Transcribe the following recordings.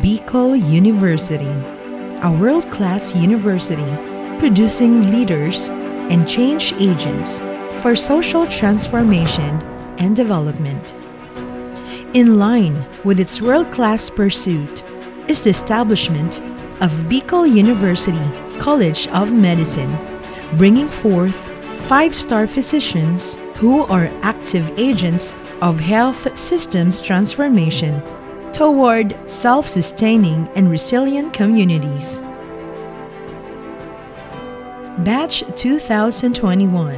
Bicol University, a world-class university producing leaders and change agents for social transformation and development. In line with its world-class pursuit is the establishment of Bicol University College of Medicine, bringing forth 5-star physicians who are active agents of health systems transformation toward self-sustaining and resilient communities. Batch 2021,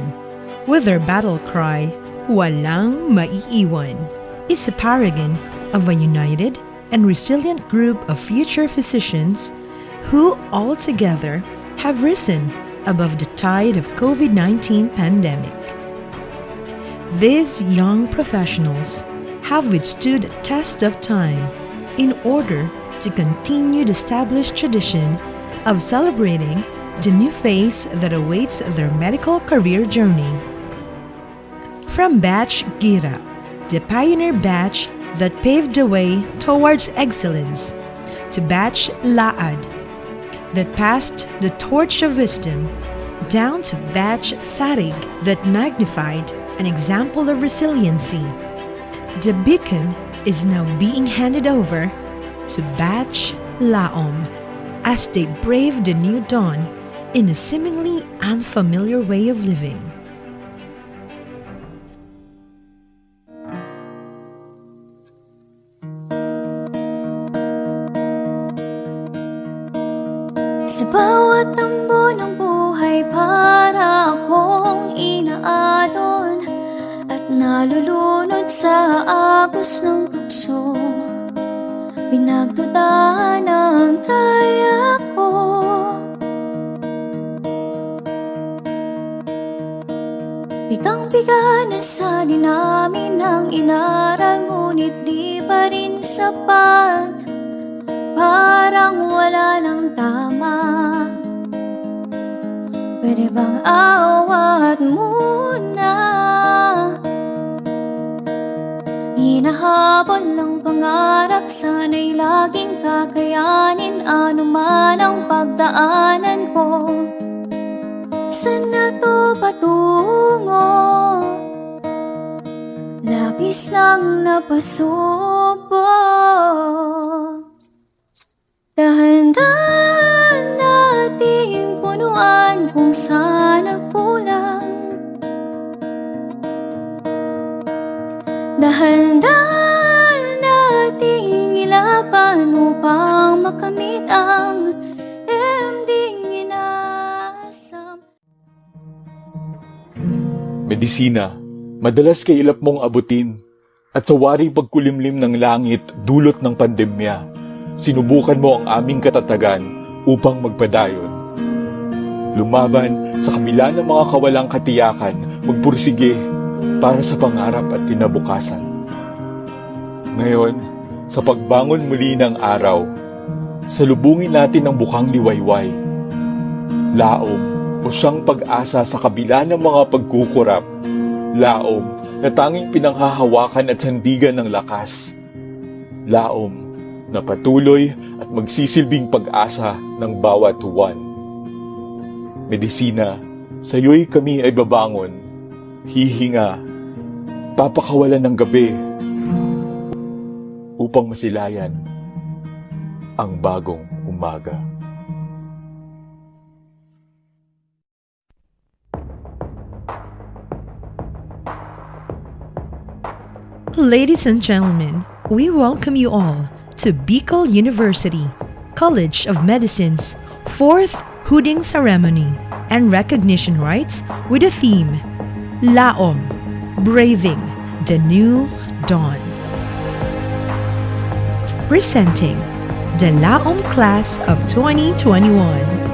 with their battle cry, "Walang maiiwan," is a paragon of a united and resilient group of future physicians who all together have risen above the tide of COVID-19 pandemic. These young professionals have withstood the test of time in order to continue the established tradition of celebrating the new phase that awaits their medical career journey. From Batch Gira, the pioneer batch that paved the way towards excellence, to Batch Laad, that passed the torch of wisdom, down to Batch Sarig that magnified an example of resiliency. The beacon is now being handed over to Batch Laom as they brave the new dawn in a seemingly unfamiliar way of living. Sa bawat tambo ng buhay para akong inaalon at nalulunod sa agos ng tukso. Pinagdudahan ang kaya ko. Bigang-biga na sa dinamin ng inaral, ngunit di pa rin sapat. Parang wala nang tama. Pwede bang awat muna? Hinahabol ng pangarap, sana'y laging kakayanin anuman ang pagdaanan ko. Saan na to patungo? Labis lang napasubo. Dahan-dahan nating punuan kung saan nagkulang. Dahan-dahan nating ilaban upang makamit ang ending inaasam. Medisina, madalas kailap mong abutin, at sa waring pagkulimlim ng langit dulot ng pandemya, sinubukan mo ang aming katatagan upang magpadayon. Lumaban sa kabila ng mga kawalang katiyakan, magpursige para sa pangarap at kinabukasan. Ngayon, sa pagbangon muli ng araw, salubungin natin ang bukang liwayway. Laom o siyang pag-asa sa kabila ng mga pagkukurap. Laom na tanging pinanghahawakan at sandigan ng lakas. Laom na patuloy at magsisilbing pag-asa ng bawat buwan. Medisina, sa'yo'y kami ay babangon, hihinga, papakawalan ng gabi, upang masilayan ang bagong umaga. Ladies and gentlemen, we welcome you all to Bicol University College of Medicine's 4th Hooding Ceremony and Recognition Rites with the theme, Laom, Braving the New Dawn. Presenting the Laom Class of 2021.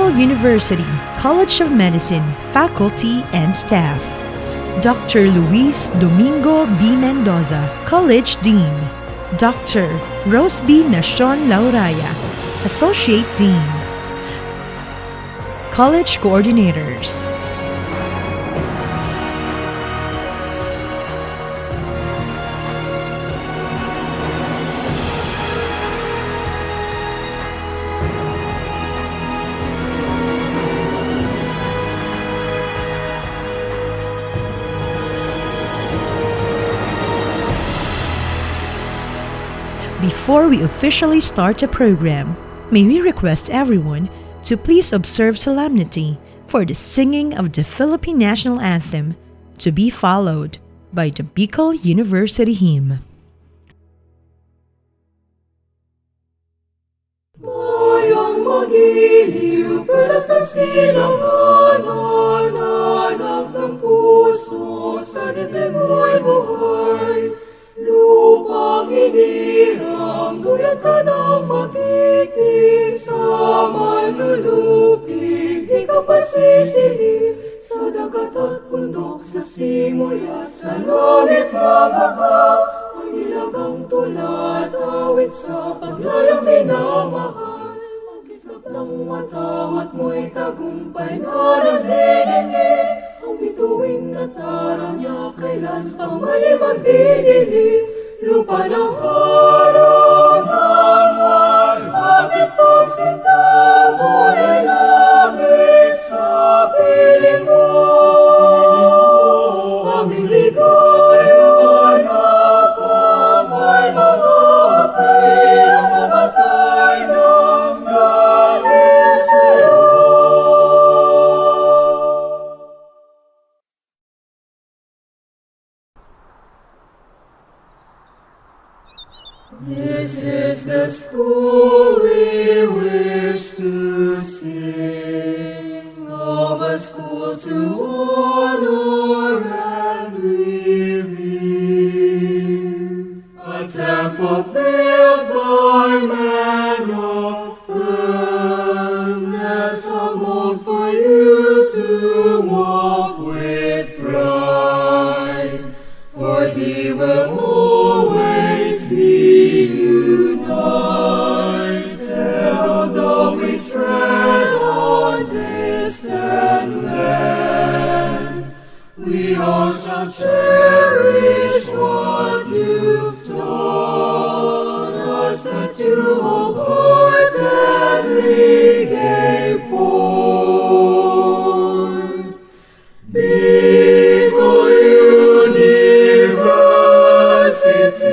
Bicol University, College of Medicine, faculty and staff. Dr. Luis Domingo B. Mendoza, College Dean. Dr. Rose B. Nacion Lauraya, Associate Dean. College Coordinators. Before we officially start the program, may we request everyone to please observe solemnity for the singing of the Philippine National Anthem, to be followed by the Bicol University Hymn. Bayang magiliw, perlas ng silanganan, anak ng puso, sa dibdib mo'y buhay. Lupang hinirang, duyan ka ng magiting, sa manlulupig, di ka pasisili. Sa dagat at bundok, sa simoy at sa langit mabaga, may nilagang tulad, awit sa paglayang minamahal. Pag-islap ng matawat mo'y tagumpay na nanininig, ang bituin na tara niya kailan pang mali magdidilim. Lupa ng araw ng ating pagsinta mo'y langit sa piling mo. Aming ligaya na pa may mga pirang mamatay ng dahil sa'yo. This is the school we wish to sing, of a school to honor and revere, a temple built by men of firmness, a mold for you to walk with pride, for He will always be united, although we tread on distant lands. We all shall cherish what you've taught us, that you wholeheartedly gave forth. Bicol University,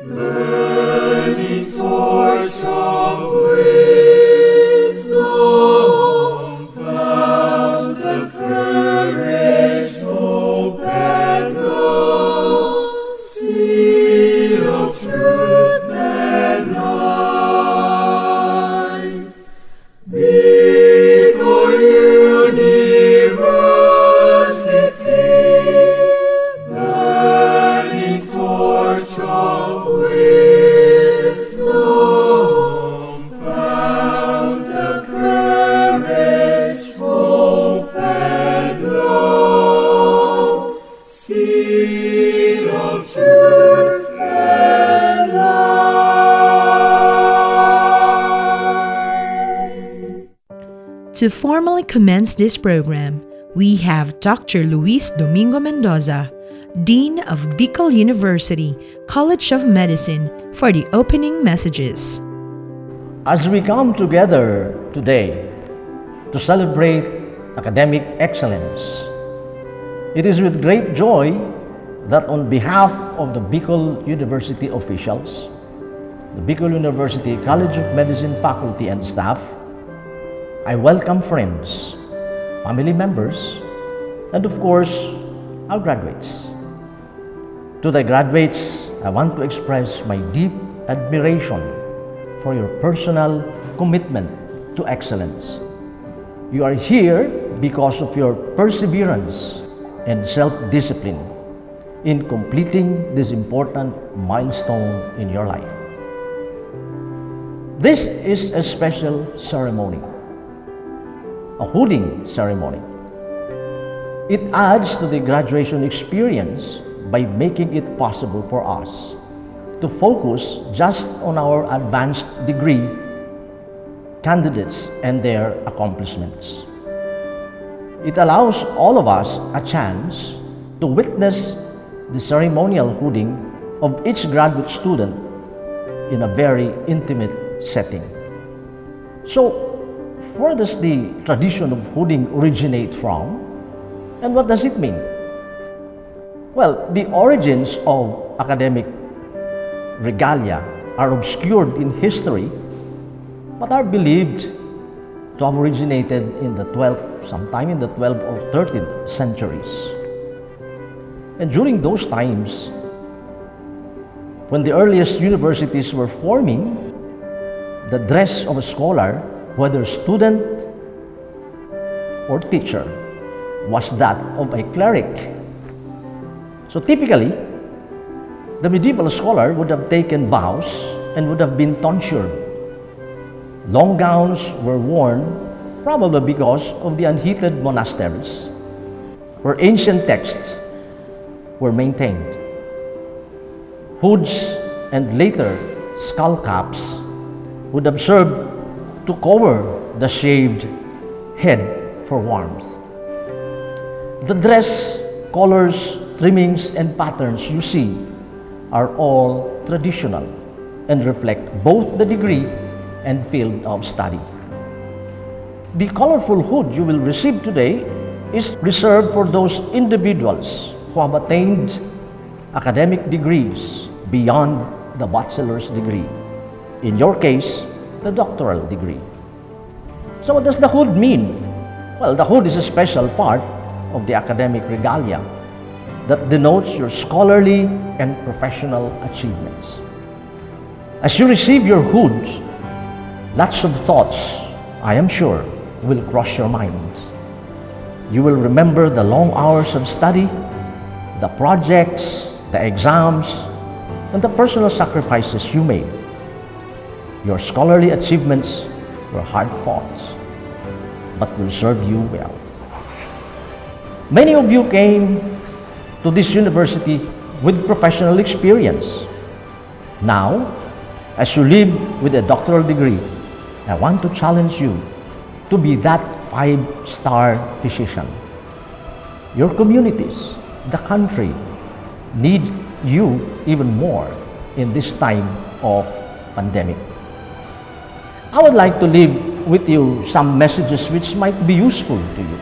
burning torch of wisdom, fount of courage, hope and love, seed of truth and light. Bicol University, burning torch of wisdom, fount of courage, hope and love, seed of truth and light. To formally commence this program, we have Dr. Luis Domingo Mendoza, Dean of Bicol University, College of Medicine, for the opening messages. As we come together today to celebrate academic excellence, it is with great joy that on behalf of the Bicol University officials, the Bicol University College of Medicine faculty and staff, I welcome friends, family members, and of course, our graduates. To the graduates, I want to express my deep admiration for your personal commitment to excellence. You are here because of your perseverance and self-discipline in completing this important milestone in your life. This is a special ceremony a hooding ceremony. It adds to the graduation experience by making it possible for us to focus just on our advanced degree candidates and their accomplishments. It allows all of us a chance to witness the ceremonial hooding of each graduate student in a very intimate setting. So, where does the tradition of hooding originate from, and what does it mean? Well, the origins of academic regalia are obscured in history, but are believed to have originated in sometime in the 12th or 13th centuries. And during those times, when the earliest universities were forming, the dress of a scholar, whether student or teacher, was that of a cleric. So typically, the medieval scholar would have taken vows and would have been tonsured. Long gowns were worn probably because of the unheated monasteries, where ancient texts were maintained. Hoods and later skull caps would have served to cover the shaved head for warmth. The dress, colors, trimmings, and patterns you see are all traditional and reflect both the degree and field of study. The colorful hood you will receive today is reserved for those individuals who have attained academic degrees beyond the bachelor's degree. In your case, the doctoral degree. So what does the hood mean? Well, the hood is a special part of the academic regalia that denotes your scholarly and professional achievements. As you receive your hood, lots of thoughts, I am sure, will cross your mind. You will remember the long hours of study, the projects, the exams, and the personal sacrifices you made. Your scholarly achievements were hard fought, but will serve you well. Many of you came to this university with professional experience. Now, as you leave with a doctoral degree, I want to challenge you to be that 5-star physician. Your communities, the country, need you even more in this time of pandemic. I would like to leave with you some messages which might be useful to you.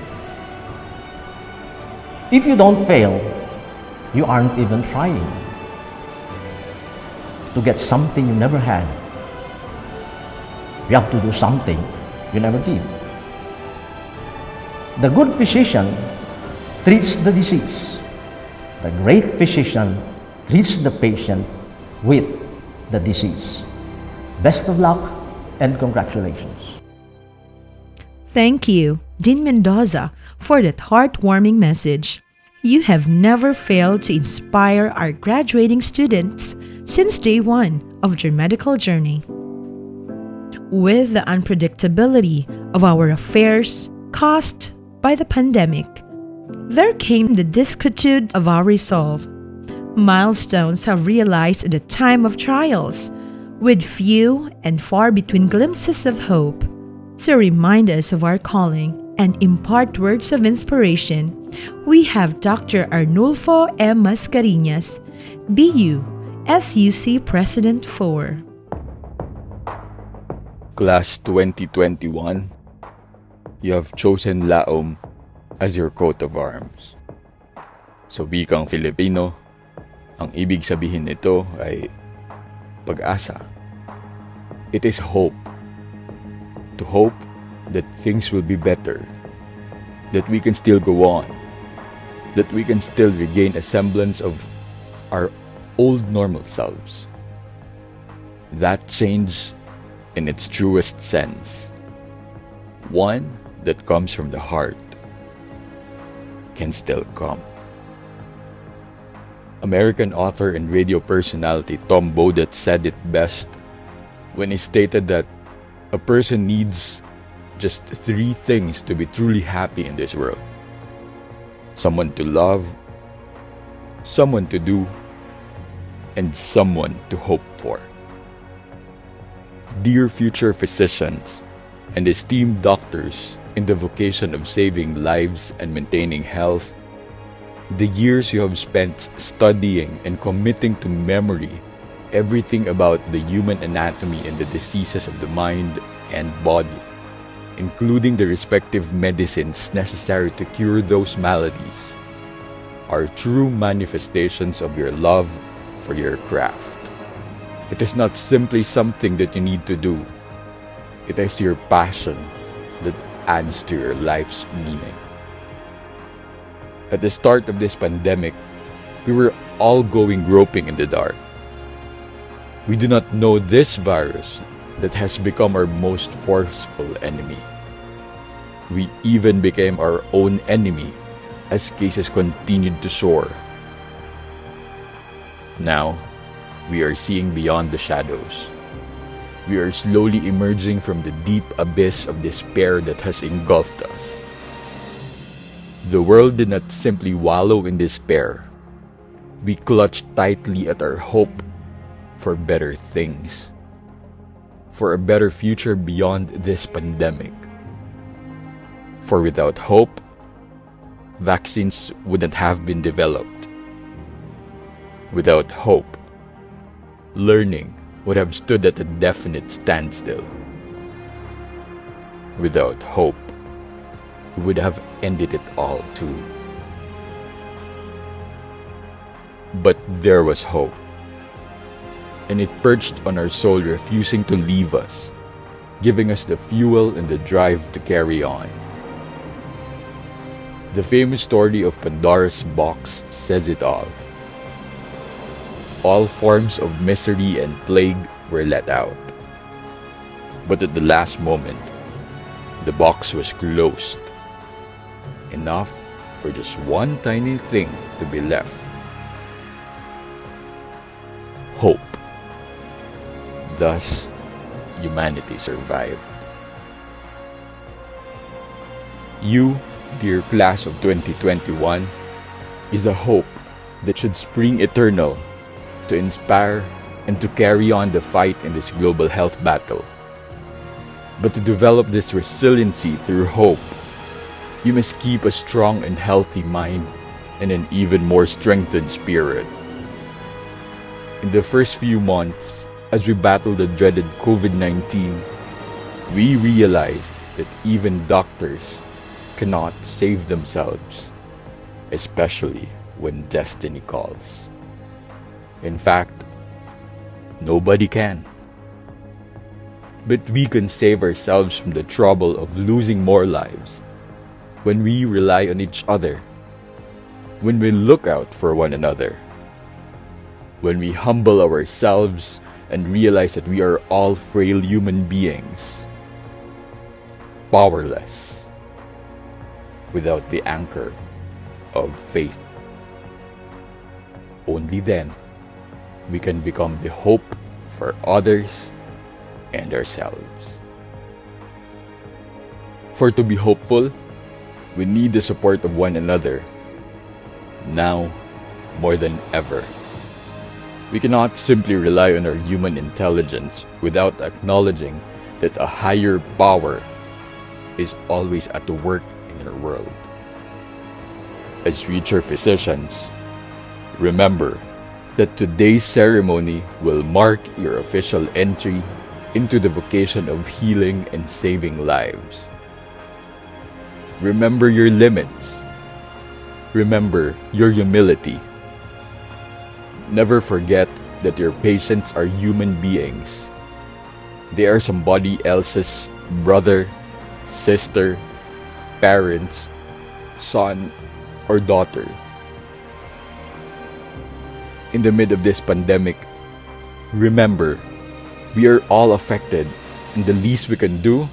If you don't fail, you aren't even trying to get something you never had. You have to do something you never did. The good physician treats the disease. The great physician treats the patient with the disease. Best of luck and congratulations. Thank you, Dean Mendoza, for that heartwarming message. You have never failed to inspire our graduating students since day one of your medical journey. With the unpredictability of our affairs caused by the pandemic, there came the disquietude of our resolve. Milestones have realized at a time of trials, with few and far between glimpses of hope. To remind us of our calling and impart words of inspiration, we have Dr. Arnulfo M. Mascareñas, BU SUC President 4. Class 2021, you have chosen Laom as your coat of arms. Sa wikang Filipino, ang ibig sabihin nito ay pag-asa. It is hope. To hope that things will be better, that we can still go on, that we can still regain a semblance of our old normal selves. That change in its truest sense, one that comes from the heart, can still come. American author and radio personality Tom Bodett said it best when he stated that a person needs just three things to be truly happy in this world: someone to love, someone to do, and someone to hope for. Dear future physicians and esteemed doctors in the vocation of saving lives and maintaining health, the years you have spent studying and committing to memory everything about the human anatomy and the diseases of the mind and body, including the respective medicines necessary to cure those maladies, are true manifestations of your love for your craft. It is not simply something that you need to do. It is your passion that adds to your life's meaning. At the start of this pandemic, we were all going groping in the dark. We do not know this virus that has become our most forceful enemy. We even became our own enemy as cases continued to soar. Now, we are seeing beyond the shadows. We are slowly emerging from the deep abyss of despair that has engulfed us. The world did not simply wallow in despair. We clutched tightly at our hope for better things, for a better future beyond this pandemic. For without hope, vaccines wouldn't have been developed. Without hope, learning would have stood at a definite standstill. Without hope, we would have ended it all too. But there was hope, and it perched on our soul, refusing to leave us, giving us the fuel and the drive to carry on. The famous story of Pandora's box says it all. All forms of misery and plague were let out. But at the last moment, the box was closed. Enough for just one tiny thing to be left. Hope. Thus, humanity survived. You, dear class of 2021, is a hope that should spring eternal to inspire and to carry on the fight in this global health battle. But to develop this resiliency through hope, you must keep a strong and healthy mind and an even more strengthened spirit. In the first few months, as we battled the dreaded COVID-19, we realized that even doctors cannot save themselves, especially when destiny calls. In fact, nobody can. But we can save ourselves from the trouble of losing more lives when we rely on each other, when we look out for one another, when we humble ourselves and realize that we are all frail human beings, powerless, without the anchor of faith. Only then we can become the hope for others and ourselves. For to be hopeful, we need the support of one another, now more than ever. We cannot simply rely on our human intelligence without acknowledging that a higher power is always at work in our world. As future physicians, remember that today's ceremony will mark your official entry into the vocation of healing and saving lives. Remember your limits. Remember your humility. Never forget that your patients are human beings. They are somebody else's brother, sister, parents, son, or daughter. In the midst of this pandemic, remember, we are all affected, and the least we can do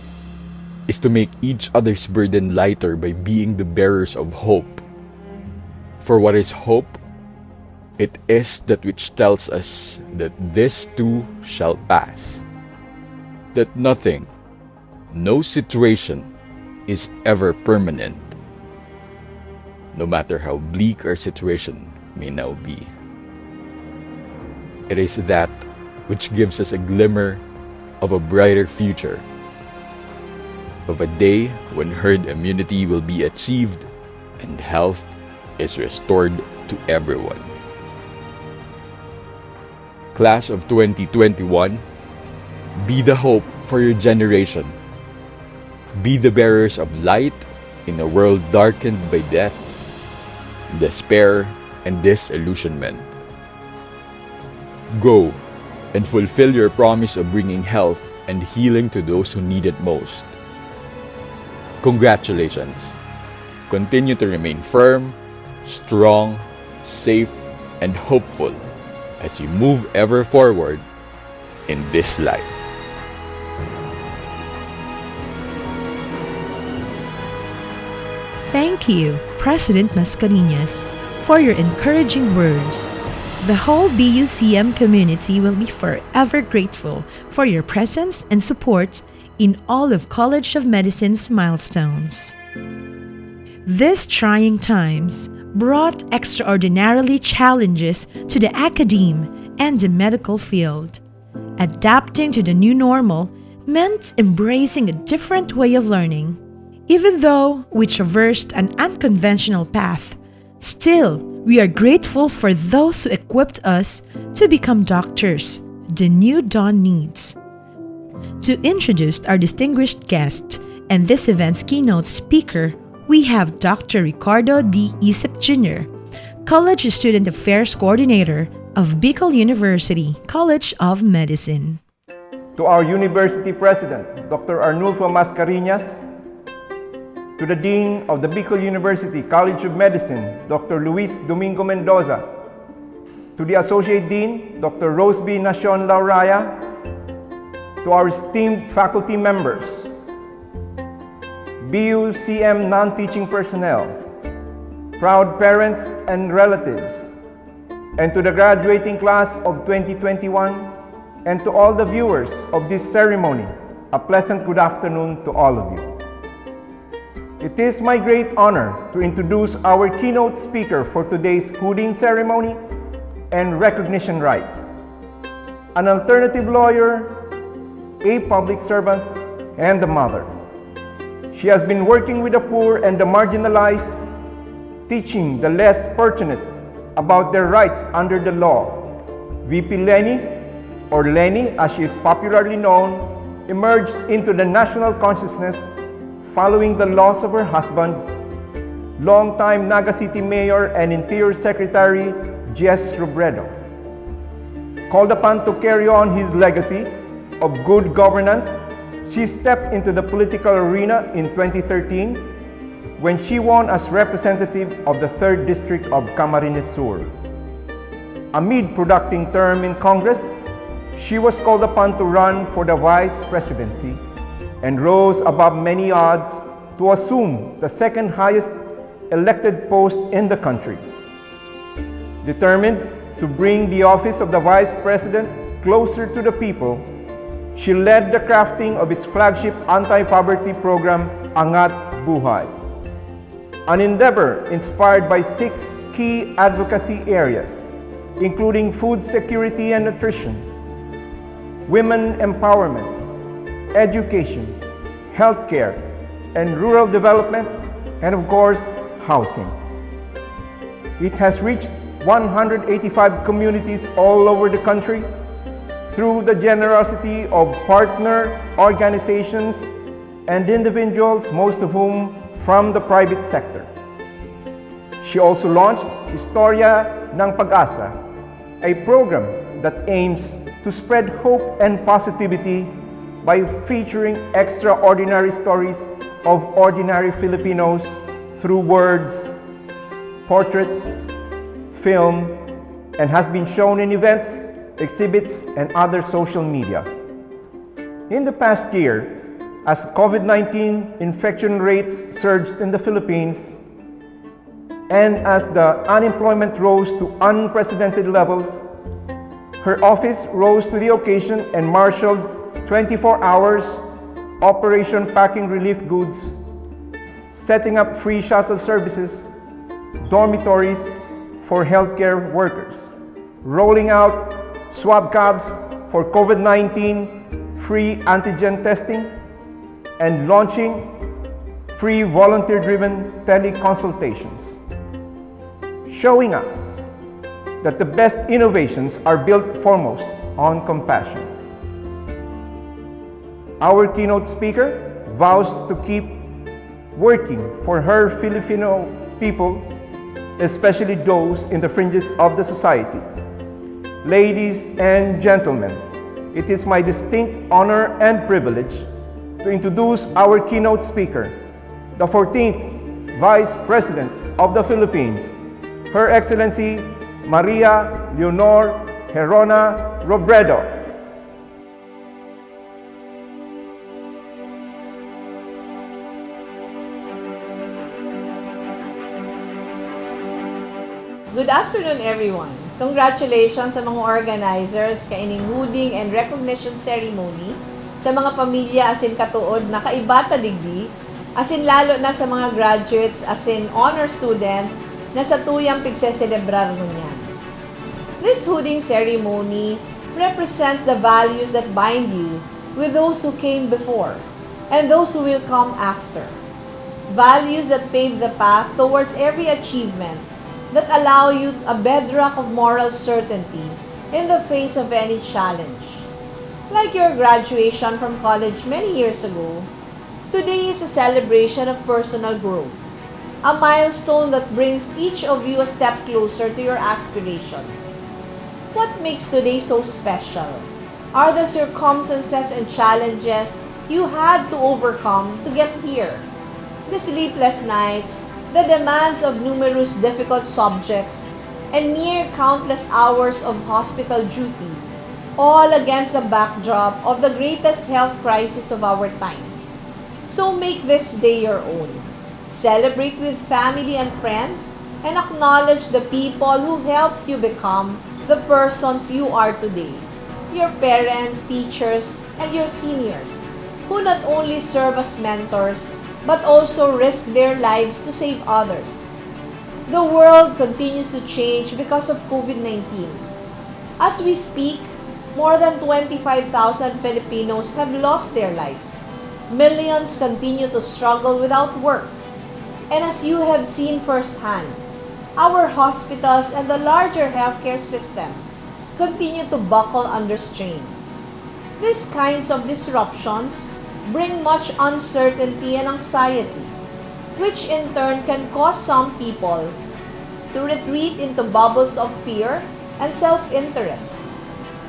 is to make each other's burden lighter by being the bearers of hope. For what is hope? It is that which tells us that this too shall pass, that nothing, No situation is ever permanent, no matter how bleak our situation may now be. It is that which gives us a glimmer of a brighter future, of a day when herd immunity will be achieved and health is restored to everyone. Class of 2021, be the hope for your generation. Be the bearers of light in a world darkened by deaths, despair, and disillusionment. Go and fulfill your promise of bringing health and healing to those who need it most. Congratulations. Continue to remain firm, strong, safe, and hopeful as you move ever forward in this life. Thank you, President Mascareñas, for your encouraging words. The whole BUCM community will be forever grateful for your presence and support in all of College of Medicine's milestones. These trying times brought extraordinarily challenges to the academe and the medical field. Adapting to the new normal meant embracing a different way of learning. Even though we traversed an unconventional path, still we are grateful for those who equipped us to become doctors the new dawn needs. To introduce our distinguished guest and this event's keynote speaker, we have Dr. Ricardo D. Isip Jr., College Student Affairs Coordinator of Bicol University College of Medicine. To our University President, Dr. Arnulfo Mascareñas, to the Dean of the Bicol University College of Medicine, Dr. Luis Domingo Mendoza, to the Associate Dean, Dr. Roseby Nacion Lauraya, to our esteemed faculty members, BUCM non-teaching personnel, proud parents and relatives, and to the graduating class of 2021, and to all the viewers of this ceremony, a pleasant good afternoon to all of you. It is my great honor to introduce our keynote speaker for today's hooding ceremony and recognition rites. An alternative lawyer, a public servant, and a mother. She has been working with the poor and the marginalized, teaching the less fortunate about their rights under the law. VP Lenny, or Lenny as she is popularly known, emerged into the national consciousness following the loss of her husband, longtime Naga City Mayor and Interior Secretary Jess Robredo. Called upon to carry on his legacy of good governance, she stepped into the political arena in 2013 when she won as representative of the 3rd District of Camarines Sur. Amid productive term in Congress, she was called upon to run for the vice presidency and rose above many odds to assume the second highest elected post in the country. Determined to bring the office of the vice president closer to the people, she led the crafting of its flagship anti-poverty program, Angat Buhay, an endeavor inspired by 6 key advocacy areas, including food security and nutrition, women empowerment, education, healthcare, and rural development, and of course, housing. It has reached 185 communities all over the country through the generosity of partner organizations and individuals, most of whom from the private sector. She also launched Historia ng Pag-asa, a program that aims to spread hope and positivity by featuring extraordinary stories of ordinary Filipinos through words, portraits, film, and has been shown in events, exhibits, and other social media. In the past year, as COVID-19 infection rates surged in the Philippines, and as the unemployment rose to unprecedented levels, her office rose to the occasion and marshaled 24 hours Operation Packing Relief Goods, setting up free shuttle services, dormitories for healthcare workers, rolling out swab cabs for COVID-19 free antigen testing, and launching free volunteer-driven teleconsultations, showing us that the best innovations are built foremost on compassion. Our keynote speaker vows to keep working for her Filipino people, especially those in the fringes of the society. Ladies and gentlemen, it is my distinct honor and privilege to introduce our keynote speaker, the 14th Vice President of the Philippines, Her Excellency Maria Leonor Herona Robredo. Good afternoon, everyone. Congratulations sa mga organizers kaining hooding and recognition ceremony, sa mga pamilya asin katuod na kaibata digdi, asin lalo na sa mga graduates asin honor students na sa tuyang pigseselebrar ngunyan. This hooding ceremony represents the values that bind you with those who came before and those who will come after. Values that pave the path towards every achievement, that allow you a bedrock of moral certainty in the face of any challenge. Like your graduation from college many years ago, today is a celebration of personal growth, a milestone that brings each of you a step closer to your aspirations. What makes today so special are the circumstances and challenges you had to overcome to get here. The sleepless nights, the demands of numerous difficult subjects, and near countless hours of hospital duty, all against the backdrop of the greatest health crisis of our times. So make this day your own. Celebrate with family and friends, and acknowledge the people who helped you become the persons you are today. Your parents, teachers, and your seniors, who not only serve as mentors, but also risk their lives to save others. The world continues to change because of COVID-19. As we speak, more than 25,000 Filipinos have lost their lives. Millions continue to struggle without work. And as you have seen firsthand, our hospitals and the larger healthcare system continue to buckle under strain. These kinds of disruptions bring much uncertainty and anxiety, which in turn can cause some people to retreat into bubbles of fear and self-interest.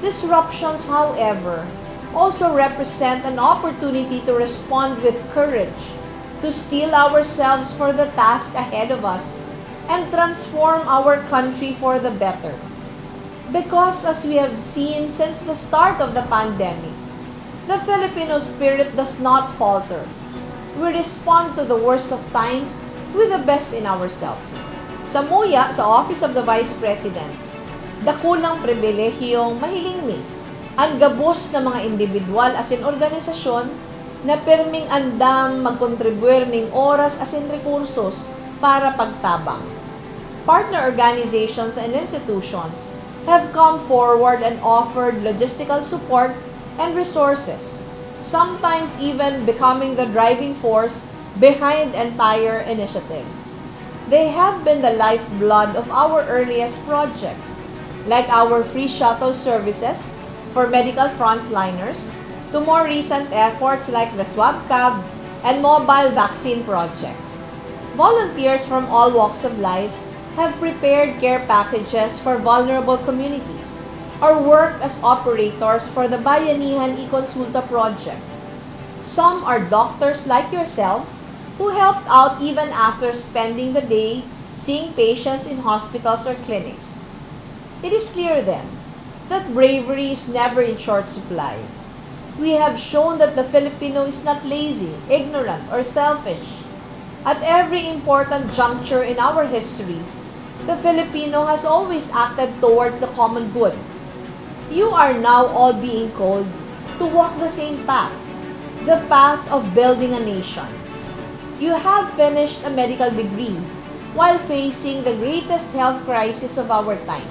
Disruptions, however, also represent an opportunity to respond with courage, to steel ourselves for the task ahead of us, and transform our country for the better. Because as we have seen since the start of the pandemic, the Filipino spirit does not falter. We respond to the worst of times with the best in ourselves. Sa MUYA, sa Office of the Vice President, dakulang pribilehiyong mahiling mi, ang gabos na mga individual asin organisasyon na perming andam magkontribuer ning oras asin rekursos para pagtabang. Partner organizations and institutions have come forward and offered logistical support and resources, sometimes even becoming the driving force behind entire initiatives. They have been the lifeblood of our earliest projects, like our free shuttle services for medical frontliners, to more recent efforts like the swab cab and mobile vaccine projects. Volunteers from all walks of life have prepared care packages for vulnerable communities, or worked as operators for the Bayanihan I-Consulta project. Some are doctors like yourselves who helped out even after spending the day seeing patients in hospitals or clinics. It is clear then that bravery is never in short supply. We have shown that the Filipino is not lazy, ignorant, or selfish. At every important juncture in our history, the Filipino has always acted towards the common good. You are now all being called to walk the same path, the path of building a nation. You have finished a medical degree while facing the greatest health crisis of our time.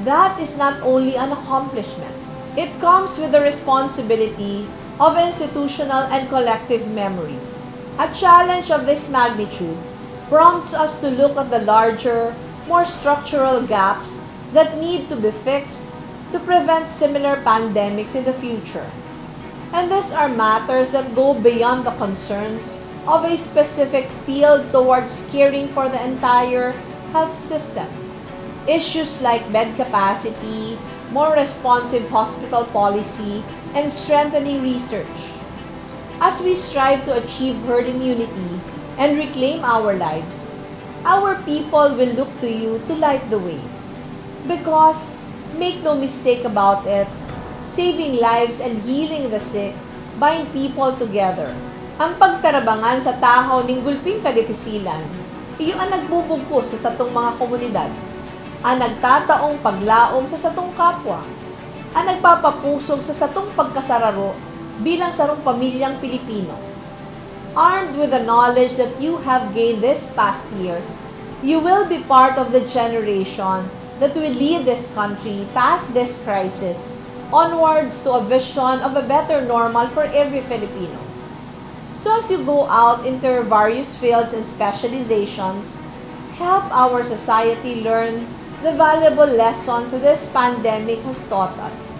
That is not only an accomplishment, it comes with the responsibility of institutional and collective memory. A challenge of this magnitude prompts us to look at the larger, more structural gaps that need to be fixed to prevent similar pandemics in the future. And these are matters that go beyond the concerns of a specific field towards caring for the entire health system. Issues like bed capacity, more responsive hospital policy, and strengthening research. As we strive to achieve herd immunity and reclaim our lives, our people will look to you to light the way. Because, make no mistake about it, saving lives and healing the sick bind people together. Ang pagtarabangan sa tahaw ning gulping kadefisilan, iyo ang nagbubugkos sa satong mga komunidad, ang nagtataong paglaom sa satong kapwa, ang nagpapapusog sa satong pagkasararo bilang sarong pamilyang Pilipino. Armed with the knowledge that you have gained this past years, you will be part of the generation that will lead this country past this crisis onwards to a vision of a better normal for every Filipino. So as you go out into your various fields and specializations, help our society learn the valuable lessons this pandemic has taught us.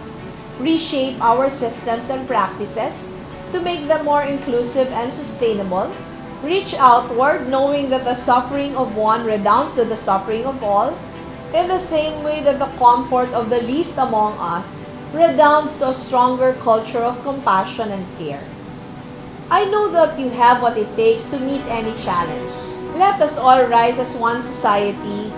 Reshape our systems and practices to make them more inclusive and sustainable. Reach outward knowing that the suffering of one redounds to the suffering of all, in the same way that the comfort of the least among us redounds to a stronger culture of compassion and care. I know that you have what it takes to meet any challenge. Let us all rise as one society,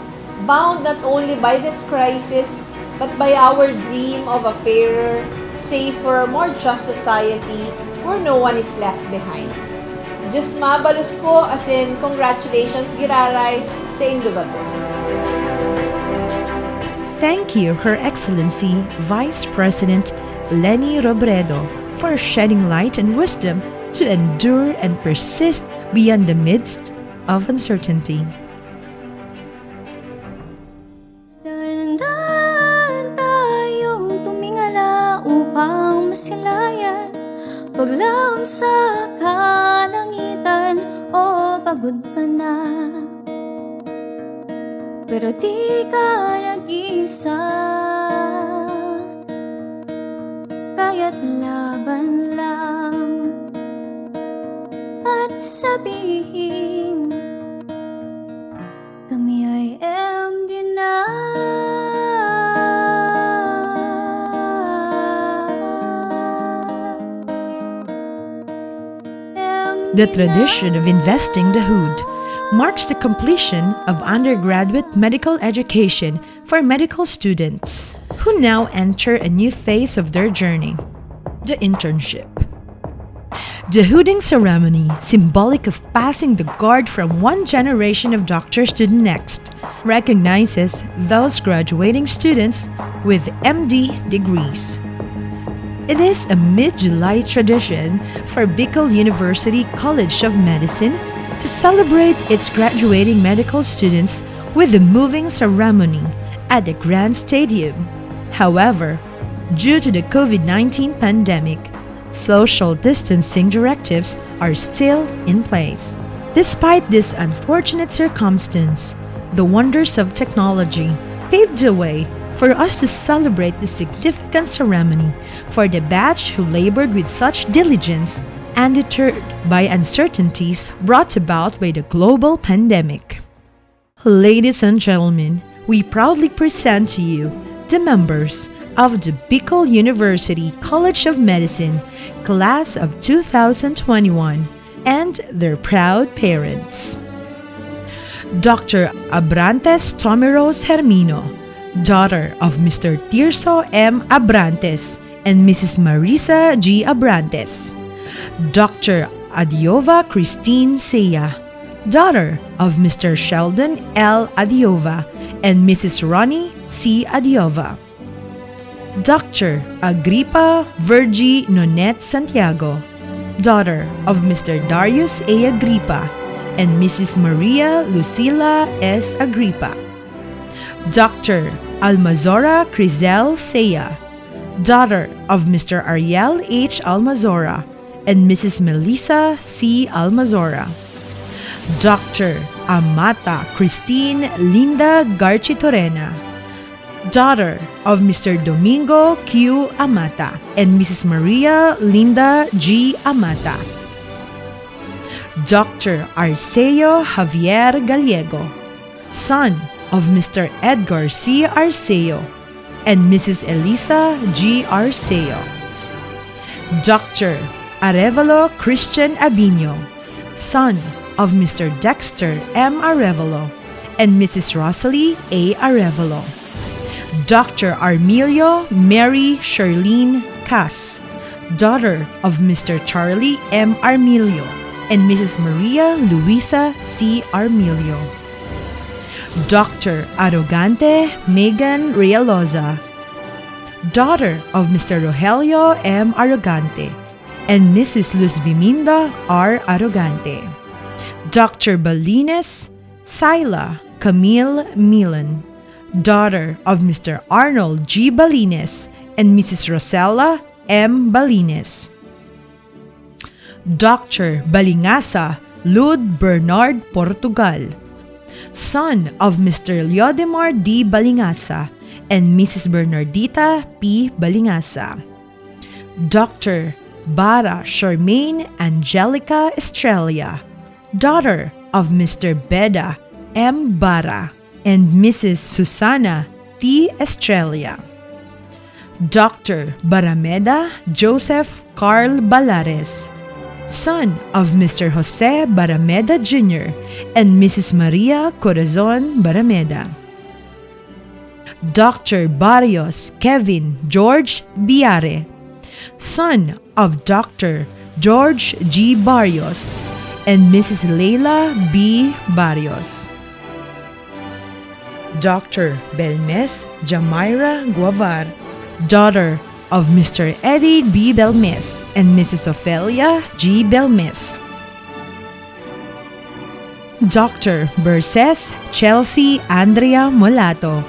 bound not only by this crisis, but by our dream of a fairer, safer, more just society where no one is left behind. Diyos mabalus po, as in, congratulations, Giraray, sa Indugatos. Thank you, Her Excellency Vice President Leni Robredo, for shedding light and wisdom to endure and persist beyond the midst of uncertainty. Dahan-dahan tayong tumingala upang masilayan, paglaon sa kalangitan o pagod ka na. Pero di ka nag-isa, kaya't laban lang at sabihin, kami ay MD na. The tradition of investing the hood marks the completion of undergraduate medical education for medical students who now enter a new phase of their journey, the internship. The hooding ceremony, symbolic of passing the guard from one generation of doctors to the next, recognizes those graduating students with MD degrees. It is a mid-July tradition for Bicol University College of Medicine to celebrate its graduating medical students with a moving ceremony at the Grand Stadium. However, due to the COVID-19 pandemic, social distancing directives are still in place. Despite this unfortunate circumstance, the wonders of technology paved the way for us to celebrate this significant ceremony for the batch who labored with such diligence and deterred by uncertainties brought about by the global pandemic. Ladies and gentlemen, we proudly present to you the members of the Bicol University College of Medicine Class of 2021 and their proud parents. Dr. Abrantes Tomiros Hermino, daughter of Mr. Tirso M. Abrantes and Mrs. Marisa G. Abrantes. Dr. Adiova Christine Seya, daughter of Mr. Sheldon L. Adiova and Mrs. Ronnie C. Adiova. Dr. Agrippa Virgie Nonet Santiago, daughter of Mr. Darius A. Agripa and Mrs. Maria Lucila S. Agripa. Dr. Almazora Crizel Sea, daughter of Mr. Ariel H. Almazora and Mrs. Melissa C. Almazora. Dr. Amata Christine Linda Garchitorena, daughter of Mr. Domingo Q. Amata and Mrs. Maria Linda G. Amata. Dr. Arceo Javier Gallego, son of Mr. Edgar C. Arceo and Mrs. Elisa G. Arceo. Dr. Arevalo Christian Abino, son of Mr. Dexter M. Arevalo and Mrs. Rosalie A. Arevalo. Dr. Armilio Mary Charlene Cass, daughter of Mr. Charlie M. Armilio and Mrs. Maria Luisa C. Armilio. Dr. Arrogante Megan Realoza, daughter of Mr. Rogelio M. Arrogante and Mrs. Luz Viminda R. Arrogante. Dr. Balines Sila Camille Milan, daughter of Mr. Arnold G. Balines and Mrs. Rosella M. Balines. Dr. Balingasa Lud Bernard Portugal, son of Mr. Leodemar D. Balingasa and Mrs. Bernardita P. Balingasa. Dr. Bara Charmaine Angelica Estrella, daughter of Mr. Beda M. Bara and Mrs. Susana T. Estrella. Dr. Barameda Joseph Carl Balares, son of Mr. Jose Barameda Jr. and Mrs. Maria Corazon Barameda. Dr. Barrios Kevin George Biare, son of Dr. George G. Barrios and Mrs. Leila B. Barrios. Dr. Belmes Jamaira Guavar, daughter of Mr. Eddie B. Belmes and Mrs. Ophelia G. Belmes. Dr. Berces Chelsea Andrea Molato,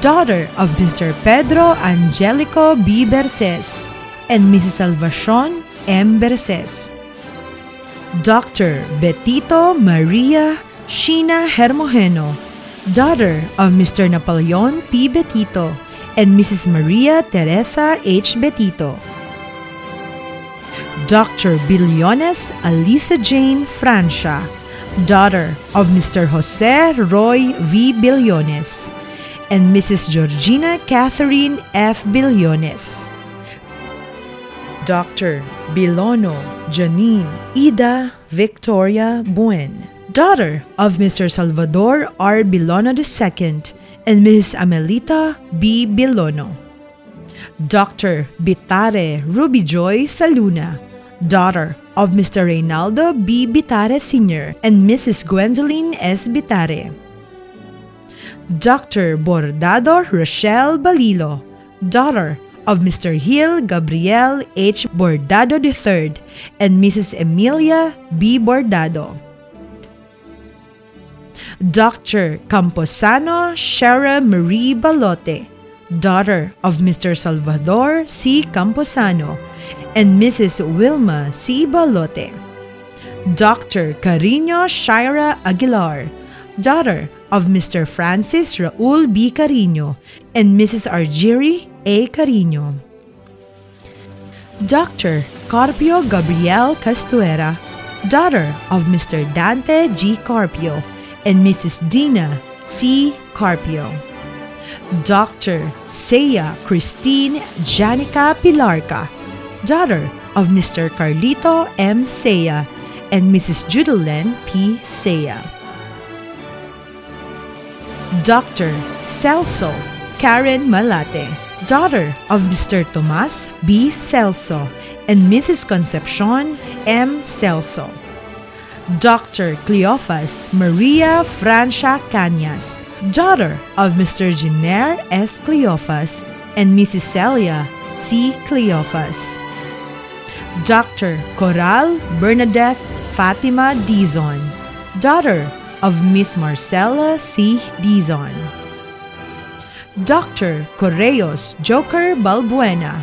daughter of Mr. Pedro Angelico B. Berces and Mrs. Salvacion M. Berces. Dr. Betito Maria Sheena Hermogeno, daughter of Mr. Napoleon P. Betito and Mrs. Maria Teresa H. Betito. Dr. Billones Alisa Jane Francia, daughter of Mr. Jose Roy V. Billones and Mrs. Georgina Catherine F. Billones. Dr. Bilono Janine Ida Victoria Buen, daughter of Mr. Salvador R. Bilono II and Mrs. Amelita B. Bilono. Dr. Bitare Ruby Joy Saluna, daughter of Mr. Reynaldo B. Bitare Sr. and Mrs. Gwendoline S. Bitare. Dr. Bordado Rochelle Balilo, daughter of Mr. Gil Gabriel H. Bordado III and Mrs. Emilia B. Bordado. Dr. Camposano Shara Marie Balote, daughter of Mr. Salvador C. Camposano and Mrs. Wilma C. Balote. Dr. Carino Shira Aguilar, daughter of Mr. Francis Raul B. Carino and Mrs. Argiri A. Carino. Dr. Carpio Gabriel Castuera, daughter of Mr. Dante G. Carpio and Mrs. Dina C. Carpio. Dr. Saya Christine Janica Pilarca, daughter of Mr. Carlito M. Saya and Mrs. Judeline P. Saya. Dr. Celso Karen Malate, daughter of Mr. Tomas B. Celso and Mrs. Concepcion M. Celso. Dr. Cleophas Maria Francia Cañas, daughter of Mr. Jenner S. Cleophas and Mrs. Celia C. Cleophas. Dr. Coral Bernadette Fatima Dizon, daughter of Miss Marcela C. Dizon. Dr. Correos Joker Balbuena,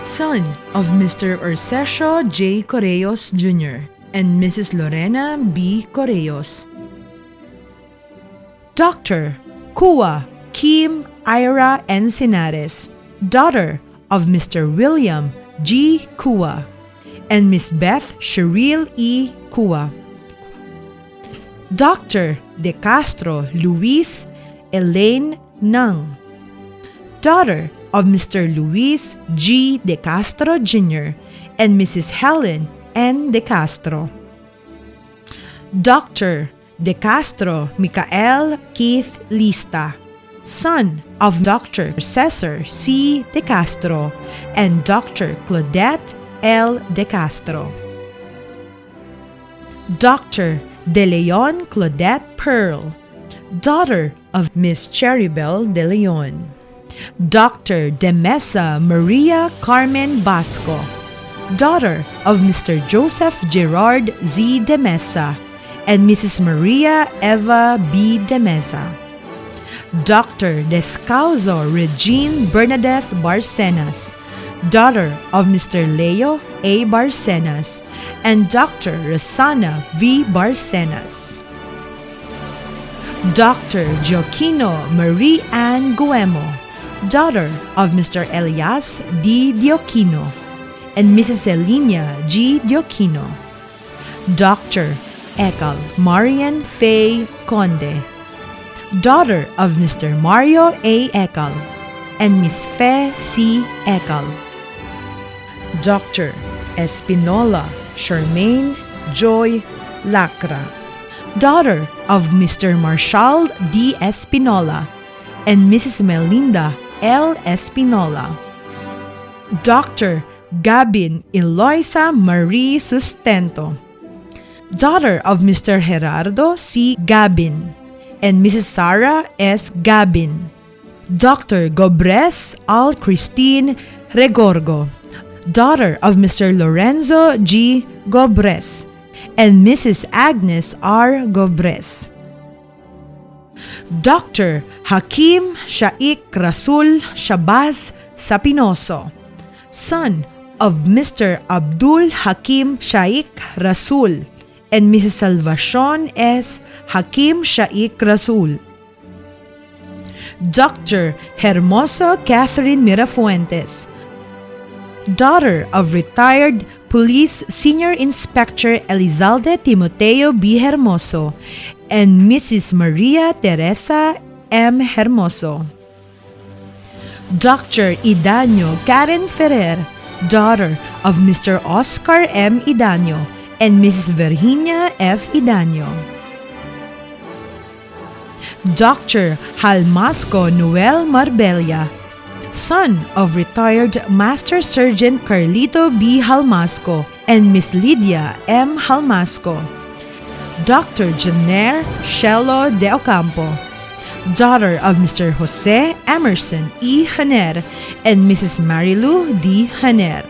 son of Mr. Orcesio J. Correos Jr. and Mrs. Lorena B. Correos. Dr. Kua Kim Ira Encinares, daughter of Mr. William G. Kua and Miss Beth Cheryl E. Kua. Dr. De Castro Luis Elaine Nang, daughter of Mr. Luis G. De Castro Jr. and Mrs. Helen N. De Castro. Dr. De Castro Michael Keith Lista, son of Dr. Cesar C. De Castro and Dr. Claudette L. De Castro. Dr. De Leon Claudette Pearl, daughter of Miss Cheribel De Leon. Dr. De Mesa Maria Carmen Basco, daughter of Mr. Joseph Gerard Z. De Mesa and Mrs. Maria Eva B. De Mesa. Dr. Descalzo Regine Bernadette Barcenas, daughter of Mr. Leo A. Barcenas and Dr. Rosana V. Barcenas. Dr. Gioquino Marie Ann Guemo, daughter of Mr. Elias D. Dioquino and Mrs. Elenia G. Dioquino. Dr. Ekal Marian Faye Conde, daughter of Mr. Mario A. Ekal and Miss Fe C. Ekal. Dr. Espinola Charmaine Joy Lacra, daughter of Mr. Marshall D. Espinola and Mrs. Melinda L. Espinola. Dr. Gabin Eloisa Marie Sustento, daughter of Mr. Gerardo C. Gabin and Mrs. Sarah S. Gabin. Dr. Gobres Al Christine Regorgo, daughter of Mr. Lorenzo G. Gobres and Mrs. Agnes R. Gobres. Dr. Hakim Shaikh Rasul Shabazz Sapinoso, son of Mr. Abdul Hakim Shaikh Rasul and Mrs. Salvacion S. Hakim Shaikh Rasul. Dr. Hermoso Catherine Mirafuentes, daughter of retired Police Senior Inspector Elizalde Timoteo B. Hermoso and Mrs. Maria Teresa M. Hermoso. Dr. Idanyo Karen Ferrer, daughter of Mr. Oscar M. Idanyo and Mrs. Virginia F. Idanyo. Dr. Halmasco Noel Marbella, son of retired Master Sergeant Carlito B. Halmasco and Miss Lydia M. Halmasco. Dr. Janer Shelo De Ocampo, daughter of Mr. Jose Emerson E. Haner and Mrs. Marilu D. Haner.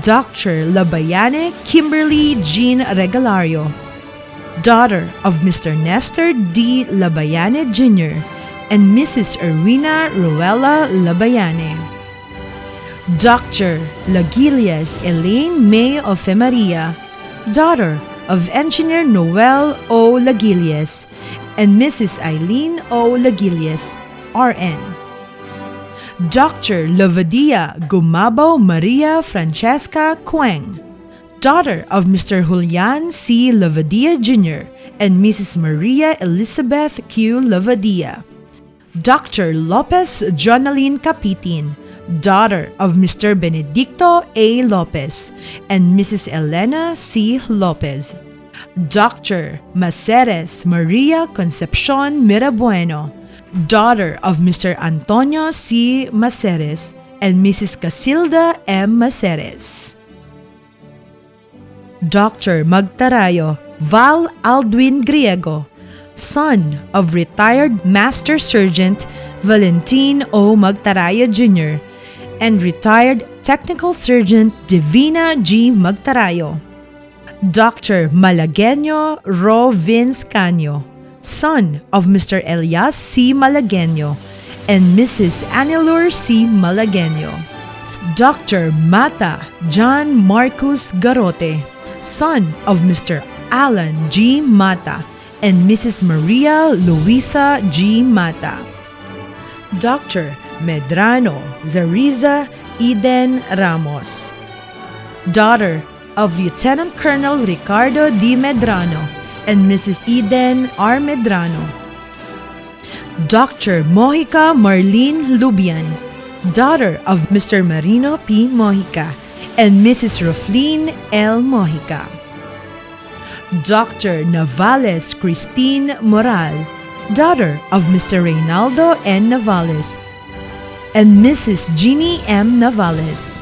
Dr. Labayane Kimberly Jean Regalario, daughter of Mr. Nestor D. Labayane Jr. and Mrs. Erwina Ruela Labayane. Dr. Lagilias Elaine May Ofemaria, daughter of Engineer Noel O. Lagilias and Mrs. Eileen O. Lagilias, RN. Dr. Lovadia Gumabo Maria Francesca Queng, daughter of Mr. Julian C. Lovadia Jr. and Mrs. Maria Elizabeth Q. Lovadia. Dr. Lopez Jonaline Capitin, daughter of Mr. Benedicto A. Lopez and Mrs. Elena C. Lopez. Dr. Maceres Maria Concepcion Mirabueno, daughter of Mr. Antonio C. Maceres and Mrs. Casilda M. Maceres. Dr. Magtarayo Val Aldwin Griego, son of retired Master Sergeant Valentin O. Magtarayo Jr. and retired Technical Sergeant Divina G. Magtarayo, Dr. Malagueño Ro Vince Canyo, son of Mr. Elias C. Malagueño and Mrs. Anilur C. Malagueño, Dr. Mata John Marcus Garote, son of Mr. Alan G. Mata and Mrs. Maria Luisa G. Mata, Dr. Medrano Zariza Eden Ramos, daughter of Lieutenant Colonel Ricardo D. Medrano and Mrs. Eden R. Medrano, Dr. Mojica Marlene Lubian, daughter of Mr. Marino P. Mojica and Mrs. Roflin L. Mojica, Dr. Navales Christine Moral, daughter of Mr. Reynaldo N. Navales and Mrs. Jeannie M. Navales,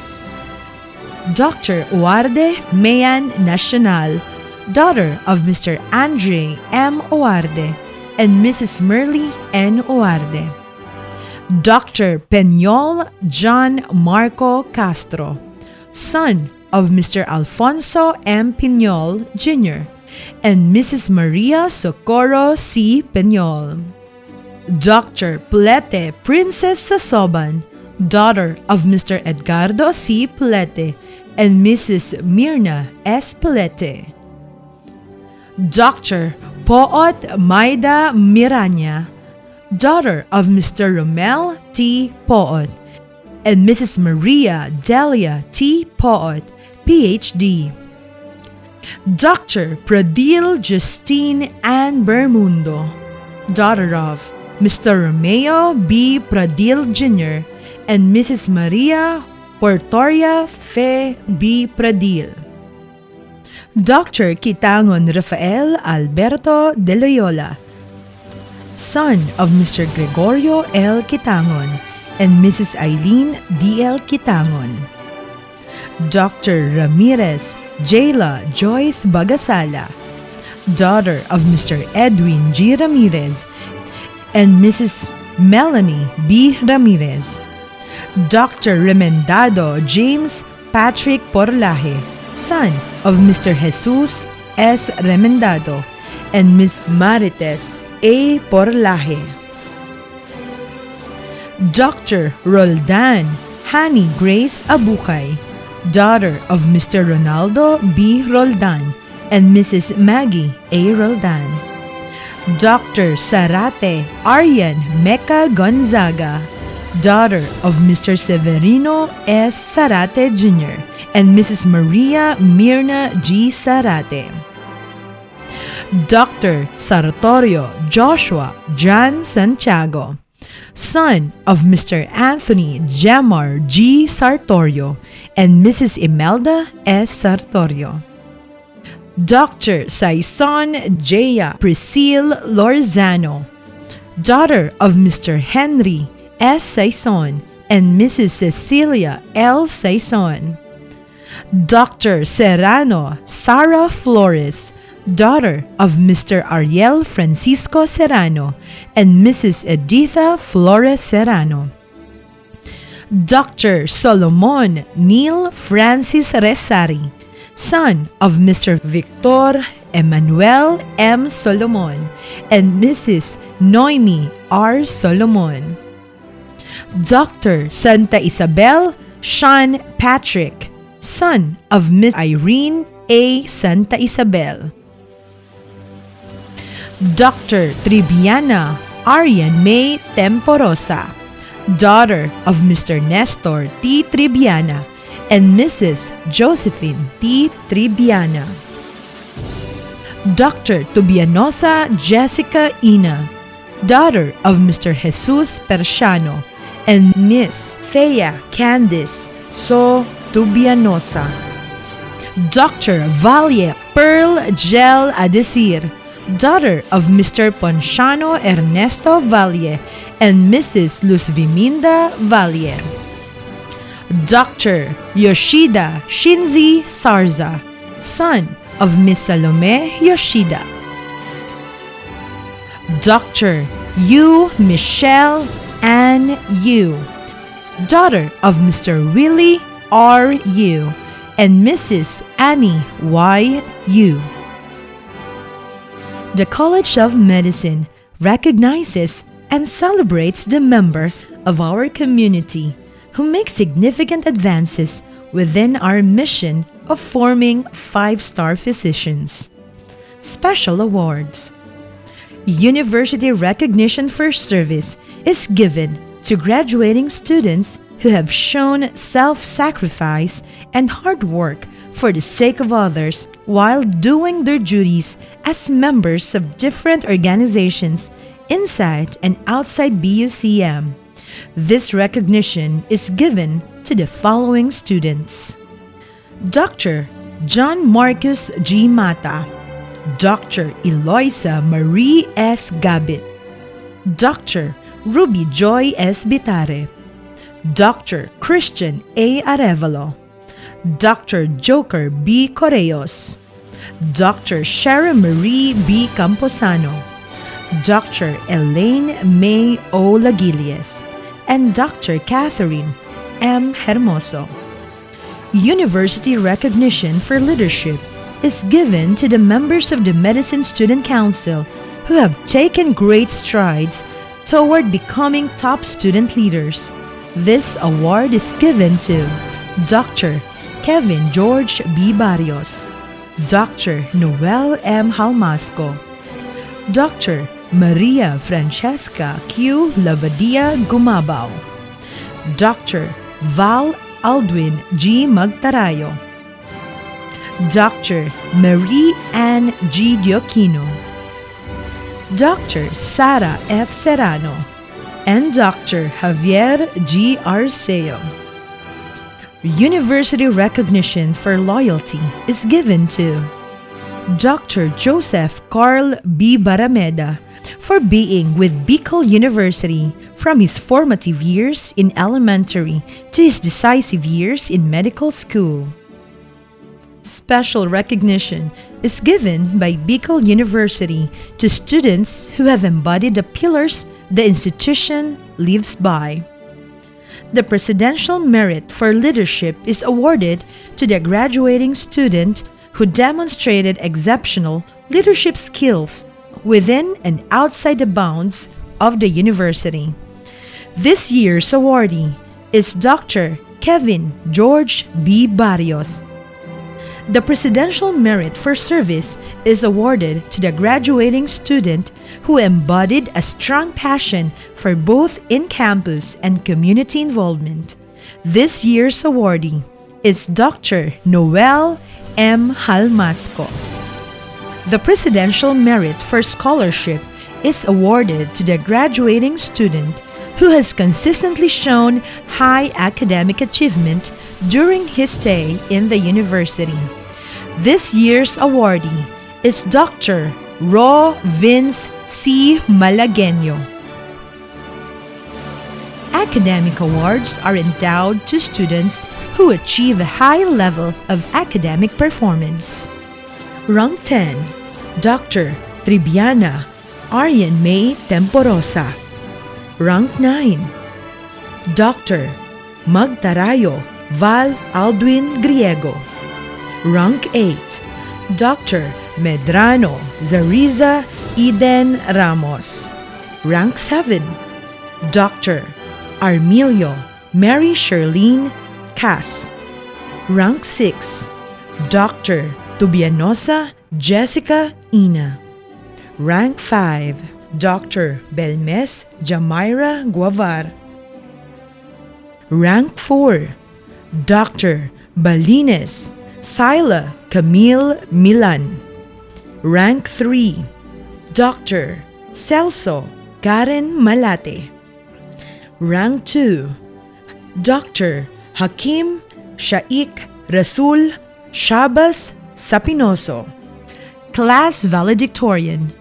Dr. Uarde Mayan Nacional, daughter of Mr. Andre M. Uarde and Mrs. Merly N. Uarde, Dr. Peñol John Marco Castro, son of Mr. Alfonso M. Peñol Jr. and Mrs. Maria Socorro C. Peñol, Dr. Plete Princess Sasoban, daughter of Mr. Edgardo C. Plete and Mrs. Mirna S. Plete, Dr. Poot Maida Miranya, daughter of Mr. Romel T. Poot and Mrs. Maria Delia T. Poot, Ph.D., Dr. Pradil Justine Ann Bermundo, daughter of Mr. Romeo B. Pradil Jr. and Mrs. Maria Portoria Fe B. Pradil, Dr. Kitangon Rafael Alberto de Loyola, son of Mr. Gregorio L. Kitangon and Mrs. Eileen D. L. Kitangon, Dr. Ramirez Jayla Joyce Bagasala, daughter of Mr. Edwin G. Ramirez and Mrs. Melanie B. Ramirez, Dr. Remendado James Patrick Porlaje, son of Mr. Jesus S. Remendado and Ms. Marites A. Porlaje, Dr. Roldan Hani Grace Abukay, daughter of Mr. Ronaldo B. Roldan and Mrs. Maggie A. Roldan, Dr. Sarate Aryan Meca Gonzaga, daughter of Mr. Severino S. Sarate Jr. and Mrs. Maria Mirna G. Sarate, Dr. Sartorio Joshua John Santiago, son of Mr. Anthony Jamar G. Sartorio and Mrs. Imelda S. Sartorio, Dr. Saison Jaya Priscille Lorzano, daughter of Mr. Henry S. Saison and Mrs. Cecilia L. Saison, Dr. Serrano Sara Flores, daughter of Mr. Ariel Francisco Serrano and Mrs. Editha Flores Serrano, Dr. Solomon Neil Francis Resari, son of Mr. Victor Emmanuel M. Solomon and Mrs. Noemi R. Solomon, Dr. Santa Isabel Sean Patrick, son of Miss Irene A. Santa Isabel, Dr. Triviana Arian May Temporosa, daughter of Mr. Nestor T. Triviana and Mrs. Josephine T. Triviana, Dr. Tubianosa Jessica Ina, daughter of Mr. Jesus Persiano and Miss Thea Candice So Tubianosa, Dr. Valle Pearl Gel Adesir, daughter of Mr. Ponciano Ernesto Valle and Mrs. Luz Viminda Valle, Dr. Yoshida Shinzi Sarza, son of Miss Salome Yoshida, Dr. Yu Michelle Ann Yu, daughter of Mr. Willie R.U. and Mrs. Annie Y.U. The College of Medicine recognizes and celebrates the members of our community who make significant advances within our mission of forming 5-star physicians. Special awards. University recognition for service is given to graduating students who have shown self-sacrifice and hard work for the sake of others while doing their duties as members of different organizations inside and outside BUCM. This recognition is given to the following students: Dr. John Marcus G. Mata, Dr. Eloisa Marie S. Gabit, Dr. Ruby Joy S. Bitare, Dr. Christian A. Arevalo, Dr. Joker B. Correos, Dr. Sharon Marie B. Camposano, Dr. Elaine May O. Lagilias, and Dr. Catherine M. Hermoso. University recognition for leadership is given to the members of the Medicine Student Council who have taken great strides toward becoming top student leaders. This award is given to Dr. Kevin George B. Barrios, Dr. Noel M. Halmasco, Dr. Maria Francesca Q. Lavadia Gumabao, Dr. Val Aldwin G. Magtarayo, Dr. Marie Ann G. Diokino, Dr. Sara F. Serrano, and Dr. Javier G. Arceo. University recognition for loyalty is given to Dr. Joseph Carl B. Barameda for being with Bicol University from his formative years in elementary to his decisive years in medical school. Special recognition is given by Bicol University to students who have embodied the pillars the institution lives by. The Presidential Merit for Leadership is awarded to the graduating student who demonstrated exceptional leadership skills within and outside the bounds of the university. This year's awardee is Dr. Kevin George B. Barrios. The Presidential Merit for Service is awarded to the graduating student who embodied a strong passion for both in-campus and community involvement. This year's awardee is Dr. Noel M. Halmasco. The Presidential Merit for Scholarship is awarded to the graduating student who has consistently shown high academic achievement during his stay in the university. This year's awardee is Dr. Ro Vince C. Malagueño. Academic awards are endowed to students who achieve a high level of academic performance. Rank 10, Dr. Tribiana Arian May Temporosa. Rank 9, Dr. Magtarayo Val Aldwin Griego. Rank 8, Dr. Medrano Zariza Eden Ramos. Rank 7, Dr. Armilio Mary Charlene Cass. Rank 6, Dr. Tubianosa Jessica Ina. Rank 5, Dr. Belmes Jamaira Guavar. Rank 4, Dr. Balines Sila Camille Milan. Rank 3, Dr. Celso Karen Malate. Rank 2, Dr. Hakim Shaikh Rasul Shabas Sapinoso. Class Valedictorian,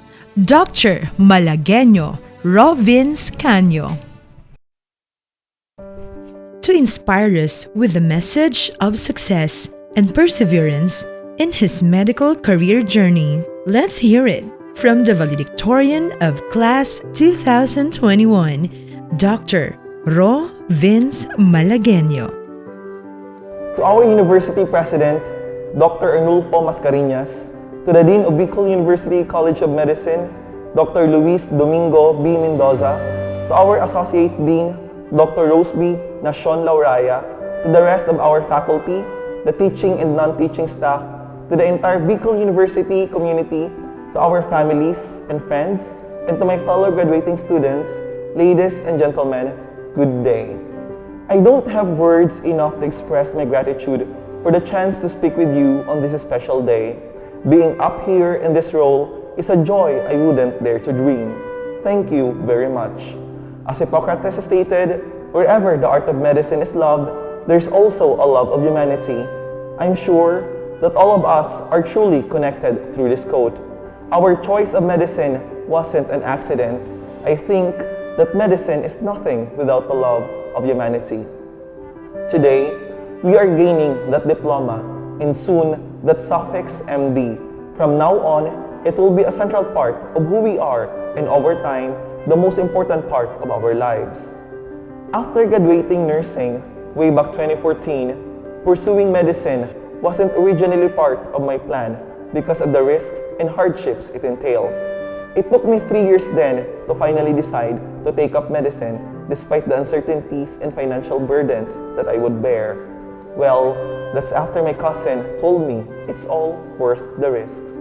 Dr. Malagueño Rovins Canyo. To inspire us with the message of success and perseverance in his medical career journey, let's hear it from the valedictorian of Class 2021, Dr. Ro Vince Malagueño. To our University President, Dr. Arnulfo Mascareñas, to the Dean of Bicol University College of Medicine, Dr. Luis Domingo B. Mendoza, to our Associate Dean, Dr. Rose B. Nacion Lauraya, to the rest of our faculty, the teaching and non-teaching staff, to the entire Bicol University community, to our families and friends, and to my fellow graduating students, ladies and gentlemen, good day. I don't have words enough to express my gratitude for the chance to speak with you on this special day. Being up here in this role is a joy I wouldn't dare to dream. Thank you very much. As Hippocrates stated, wherever the art of medicine is loved, there's also a love of humanity. I'm sure that all of us are truly connected through this quote. Our choice of medicine wasn't an accident. I think that medicine is nothing without the love of humanity. Today, we are gaining that diploma and soon that suffix MD. From now on, it will be a central part of who we are and over time, the most important part of our lives. After graduating nursing way back 2014, pursuing medicine wasn't originally part of my plan because of the risks and hardships it entails. It took me 3 years then to finally decide to take up medicine despite the uncertainties and financial burdens that I would bear. Well, that's after my cousin told me it's all worth the risks.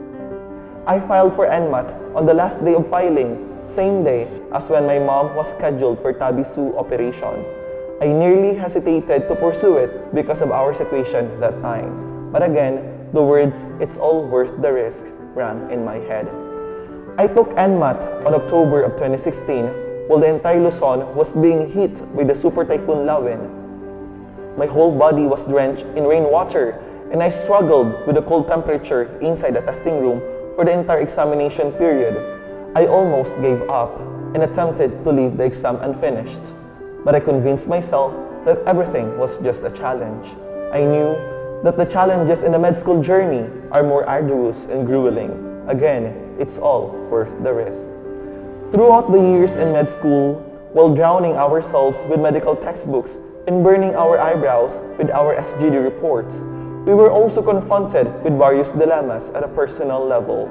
I filed for NMAT on the last day of filing, same day as when my mom was scheduled for Tabisu operation. I nearly hesitated to pursue it because of our situation that time. But again, the words, "it's all worth the risk," rang in my head. I took NMAT on October of 2016 while the entire Luzon was being hit by the Super Typhoon Lawin. My whole body was drenched in rainwater and I struggled with the cold temperature inside the testing room for the entire examination period. I almost gave up and attempted to leave the exam unfinished. But I convinced myself that everything was just a challenge. I knew that the challenges in the med school journey are more arduous and grueling. Again, it's all worth the risk. Throughout the years in med school, while drowning ourselves with medical textbooks and burning our eyebrows with our SGD reports, we were also confronted with various dilemmas at a personal level.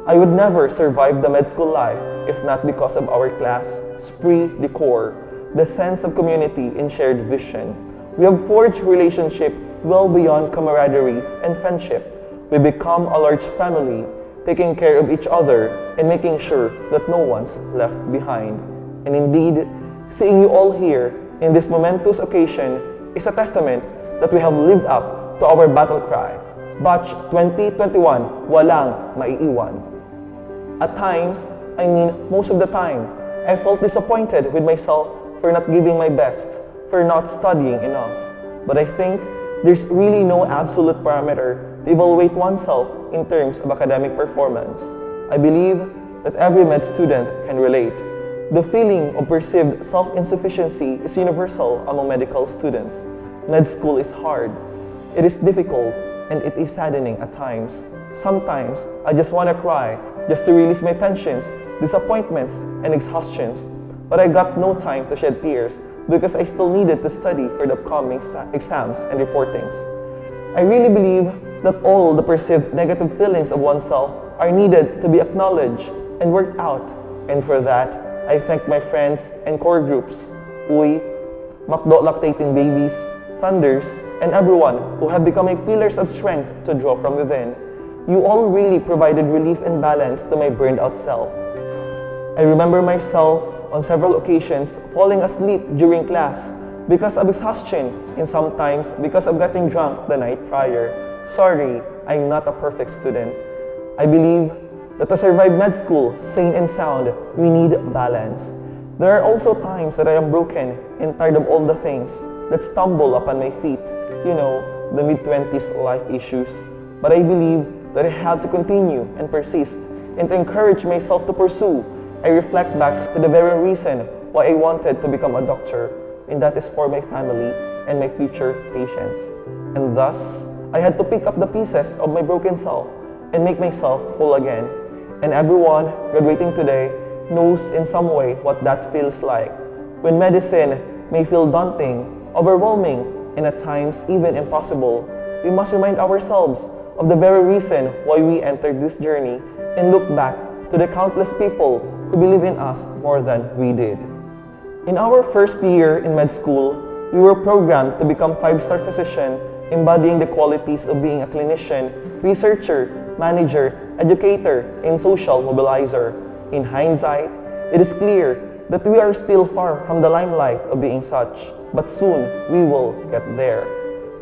I would never survive the med school life if not because of our class, esprit de corps, the sense of community and shared vision. We have forged relationship well beyond camaraderie and friendship. We become a large family, taking care of each other and making sure that no one's left behind. And indeed, seeing you all here in this momentous occasion is a testament that we have lived up to our battle cry, Batch 2021, walang maiiwan. At times, I mean most of the time, I felt disappointed with myself for not giving my best, for not studying enough. But I think there's really no absolute parameter to evaluate oneself in terms of academic performance. I believe that every med student can relate. The feeling of perceived self-insufficiency is universal among medical students. Med school is hard. It is difficult and it is saddening at times. Sometimes, I just want to cry just to release my tensions, disappointments, and exhaustions. But I got no time to shed tears because I still needed to study for the upcoming exams and reportings. I really believe that all the perceived negative feelings of oneself are needed to be acknowledged and worked out. And for that, I thank my friends and core groups, Uy, Macdo Lactating Babies, Thunders, and everyone who have become my pillars of strength to draw from within. You all really provided relief and balance to my burned out self. I remember myself on several occasions falling asleep during class because of exhaustion and sometimes because of getting drunk the night prior. Sorry, I'm not a perfect student. I believe that to survive med school, sane and sound, we need balance. There are also times that I am broken and tired of all the things that stumble upon my feet. You know, the mid-20s life issues. But I believe that I have to continue and persist and to encourage myself to pursue. I reflect back to the very reason why I wanted to become a doctor, and that is for my family and my future patients. And thus, I had to pick up the pieces of my broken self and make myself whole again. And everyone graduating today knows in some way what that feels like. When medicine may feel daunting, overwhelming, and at times even impossible, we must remind ourselves of the very reason why we entered this journey and look back to the countless people who believe in us more than we did. In our first year in med school, we were programmed to become 5-star physician, embodying the qualities of being a clinician, researcher, manager, educator, and social mobilizer. In hindsight, it is clear that we are still far from the limelight of being such, but soon we will get there.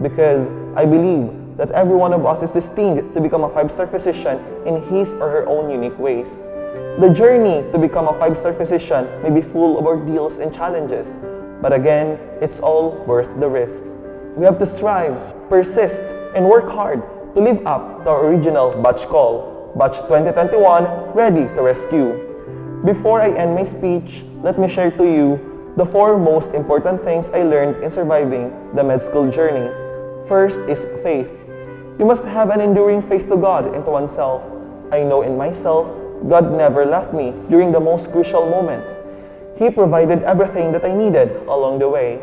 Because I believe that every one of us is destined to become a 5-star physician in his or her own unique ways. The journey to become a 5-star physician may be full of ordeals and challenges, but again, it's all worth the risks. We have to strive, persist, and work hard to live up to our original batch call, Batch 2021, ready to rescue. Before I end my speech, let me share to you the 4 most important things I learned in surviving the med school journey. First is faith. You must have an enduring faith to God and to oneself. I know in myself, God never left me during the most crucial moments. He provided everything that I needed along the way.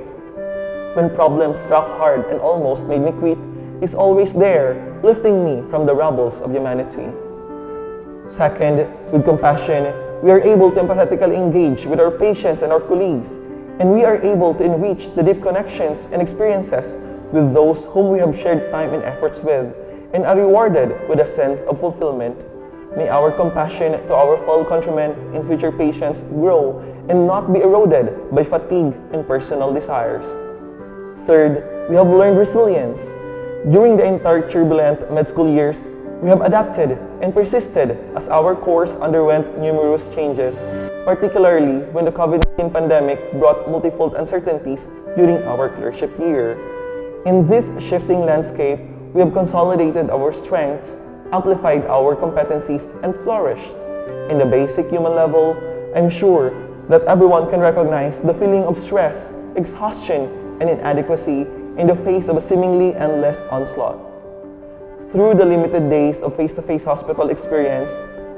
When problems struck hard and almost made me quit, He's always there, lifting me from the rubbles of humanity. Second, with compassion, we are able to empathetically engage with our patients and our colleagues, and we are able to enrich the deep connections and experiences with those whom we have shared time and efforts with, and are rewarded with a sense of fulfillment. May our compassion to our fellow countrymen and future patients grow and not be eroded by fatigue and personal desires. Third, we have learned resilience. During the entire turbulent med school years, we have adapted and persisted as our course underwent numerous changes, particularly when the COVID-19 pandemic brought multifold uncertainties during our clerkship year. In this shifting landscape, we have consolidated our strengths, amplified our competencies, and flourished. In the basic human level, I'm sure that everyone can recognize the feeling of stress, exhaustion, and inadequacy in the face of a seemingly endless onslaught. Through the limited days of face-to-face hospital experience,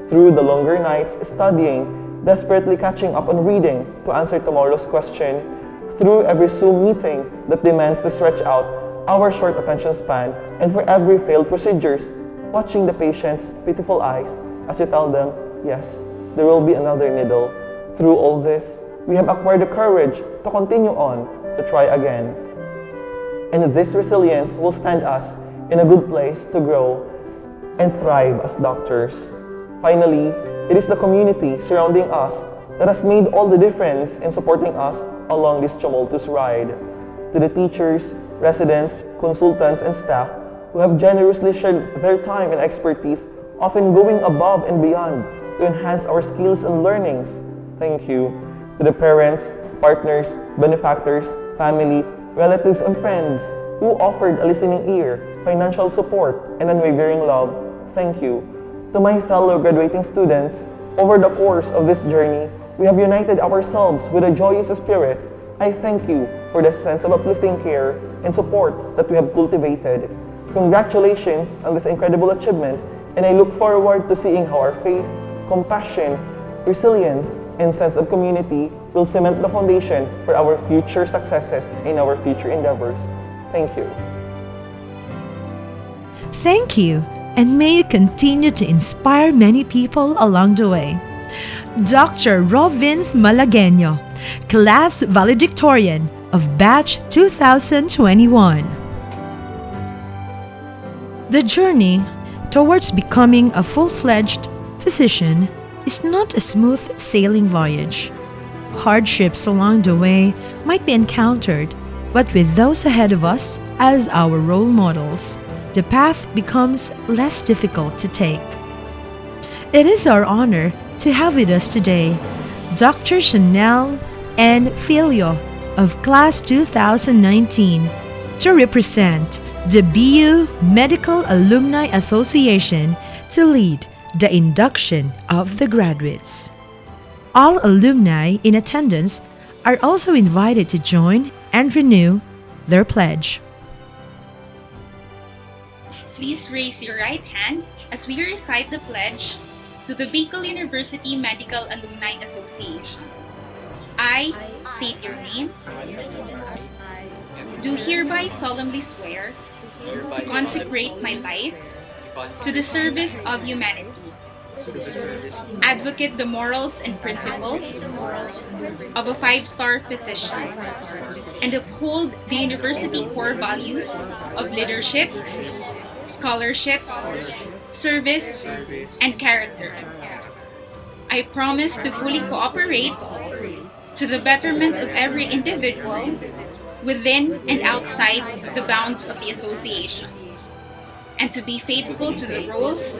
through the longer nights studying, desperately catching up on reading to answer tomorrow's question, through every Zoom meeting that demands to stretch out our short attention span, and for every failed procedures, watching the patient's pitiful eyes as you tell them, yes, there will be another needle. Through all this, we have acquired the courage to continue on, to try again. And this resilience will stand us in a good place to grow and thrive as doctors. Finally, it is the community surrounding us that has made all the difference in supporting us along this tumultuous ride. To the teachers, residents, consultants, and staff who have generously shared their time and expertise, often going above and beyond to enhance our skills and learnings. Thank you. To the parents, partners, benefactors, family, relatives, and friends who offered a listening ear, financial support, and unwavering love, thank you. To my fellow graduating students, over the course of this journey, we have united ourselves with a joyous spirit. I thank you for the sense of uplifting care and support that we have cultivated. Congratulations on this incredible achievement, and I look forward to seeing how our faith, compassion, resilience, and sense of community will cement the foundation for our future successes and our future endeavors. Thank you. Thank you, and may you continue to inspire many people along the way. Dr. Rovins Malagueño, Class Valedictorian of Batch 2021. The journey towards becoming a full-fledged physician is not a smooth sailing voyage. Hardships along the way might be encountered, but with those ahead of us as our role models, the path becomes less difficult to take. It is our honor to have with us today Dr. Chanel N. Filio of Class 2019 to represent the BU Medical Alumni Association to lead the induction of the graduates. All alumni in attendance are also invited to join and renew their pledge. Please raise your right hand as we recite the pledge to the Bicol University Medical Alumni Association. I state your name. Do hereby solemnly swear to consecrate my life to the service of humanity. Advocate the morals and principles of a five-star physician and uphold the university core values of leadership, scholarship, service, and character. I promise to fully cooperate to the betterment of every individual within and outside the bounds of the association, and to be faithful to the rules,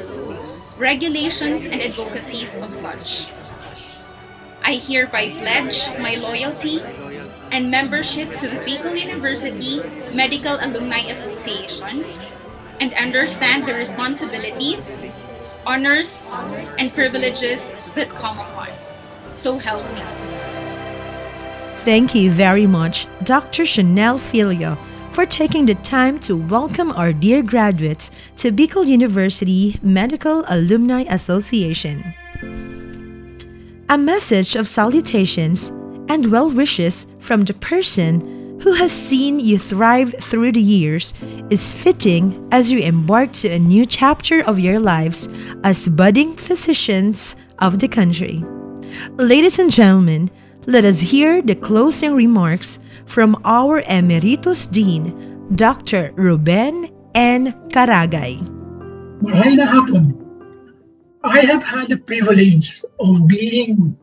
regulations, and advocacies of such. I hereby pledge my loyalty and membership to the Bicol University Medical Alumni Association and understand the responsibilities, honors, and privileges that come upon. So help me. Thank you very much, Dr. Chanel Filio, for taking the time to welcome our dear graduates to Bicol University Medical Alumni Association. A message of salutations and well wishes from the person who has seen you thrive through the years is fitting as you embark to a new chapter of your lives as budding physicians of the country. Ladies and gentlemen, let us hear the closing remarks from our Emeritus Dean, Dr. Ruben N. Caragay. Mahal na hapon. I have had the privilege of being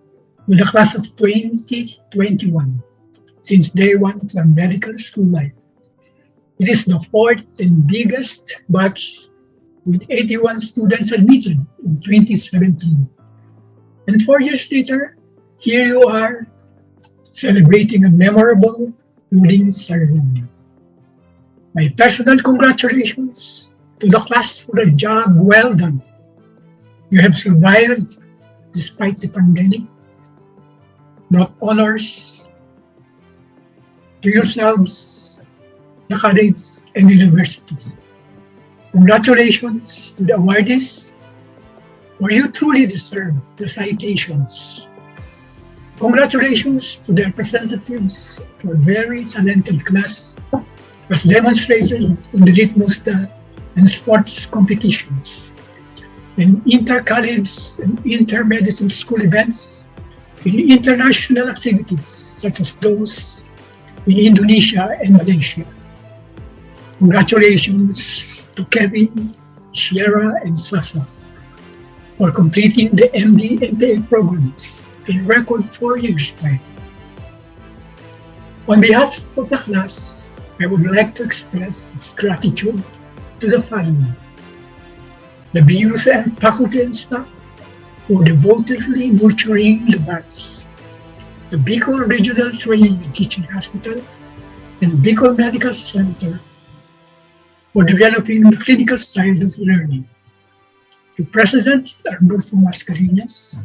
with the class of 2021 since day one of our medical school life. It is the fourth and biggest batch with 81 students admitted in 2017. And 4 years later, here you are celebrating a memorable wedding ceremony. My personal congratulations to the class for a job well done. You have survived despite the pandemic, brought honors to yourselves, the colleges and universities. Congratulations to the awardees, for you truly deserve the citations. Congratulations to the representatives for a very talented class as demonstrated in the Ritmosta and sports competitions, in inter-college and inter-medicine school events, in international activities such as those in Indonesia and Malaysia. Congratulations to Kevin, Sierra, and Sasa for completing the MD and PA programs in record 4 years' time. On behalf of the class, I would like to express its gratitude to the following: the BUs and faculty and staff for devotedly nurturing the batch, the Bicol Regional Training and Teaching Hospital and Bicol Medical Center for developing the clinical side of learning, to President Arnulfo Mascareñas,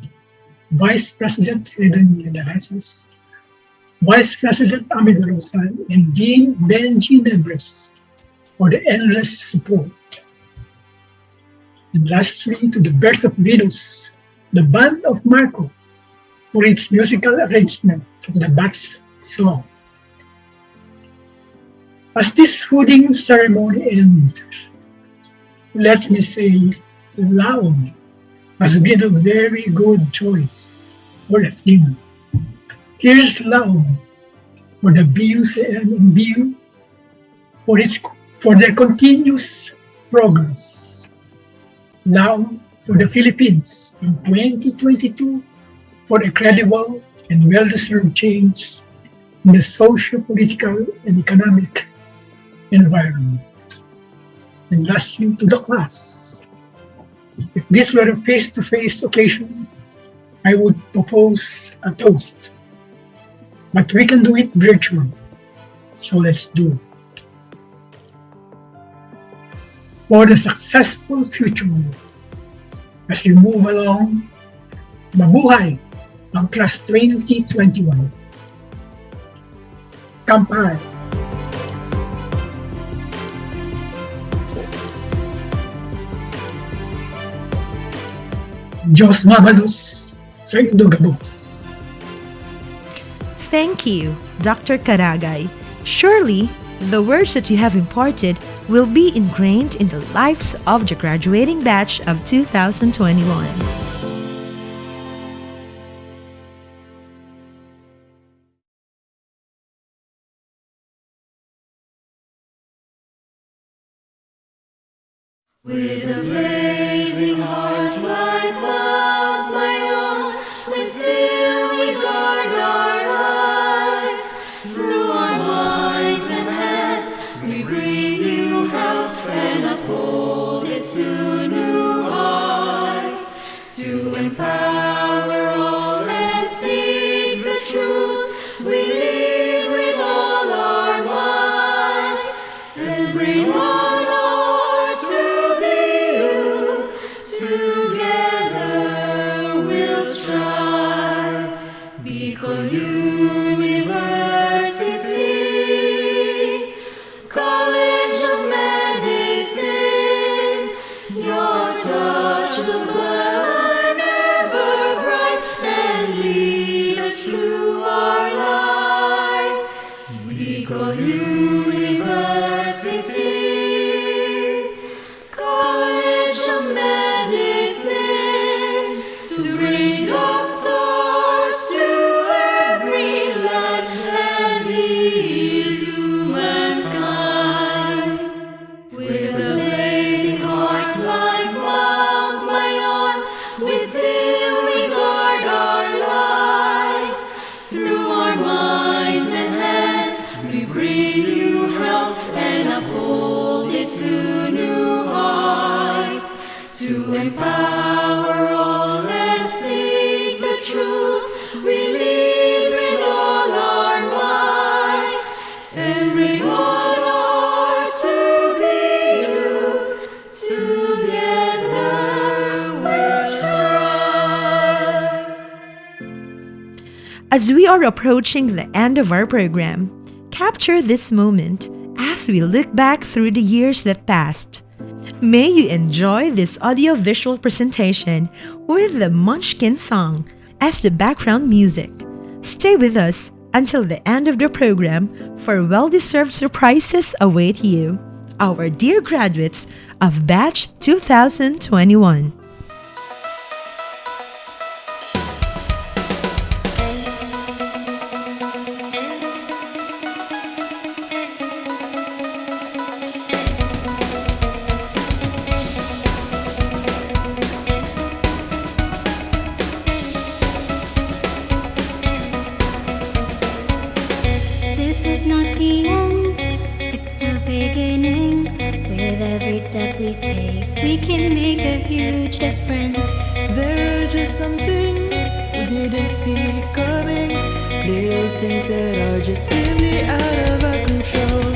Vice President Helen Meneses, Vice President Amido Rosal, and Dean Benji Nebres for the endless support. And lastly, to the Birth of Venus, the Band of Marco, for its musical arrangement of the Bat's song. As this wedding ceremony ends, let me say, Laon has been a very good choice for the theme. Here's Laon for the BUCM and BU for their continuous progress. Laon for the Philippines in 2022 for a credible and well-deserved change in the socio-political and economic environment. And lastly, to the class. If this were a face-to-face occasion, I would propose a toast. But we can do it virtually, so let's do it. For the successful future, as you move along, mabuhay ang Class 2021. Kampai! Diyos mabalos sa indogabos. Thank you, Dr. Karagay. Surely, the words that you have imparted will be ingrained in the lives of the graduating batch of 2021. With a blazing heart like Mount Mayon, with zeal we guard our lives. Through our minds and hands, we bring you health and uphold it to new heights. To empower all and seek the truth, we lead with all our might and bring honor to be you. Together we'll strive. Bicol University, College of Medicine, your touch the burn ever bright and lead us through our lives. Bicol University, College of Medicine, to bring doctors to every land and heal humankind. With a blazing heart like Mount Mayon, with zeal we guard our lives. Through our minds and hands, we bring you health and uphold it to new heights. To empower all and seek the truth, we lead with all our might and bring honor to be you. Together we'll strive. As we are approaching the end of our program, capture this moment as we look back through the years that passed. May you enjoy this audio-visual presentation with the Munchkin song as the background music. Stay with us until the end of the program, for well-deserved surprises await you, our dear graduates of Batch 2021. This is not the end, it's the beginning. With every step we take, we can make a huge difference. There are just some things we didn't see coming, little things that are just simply out of our control.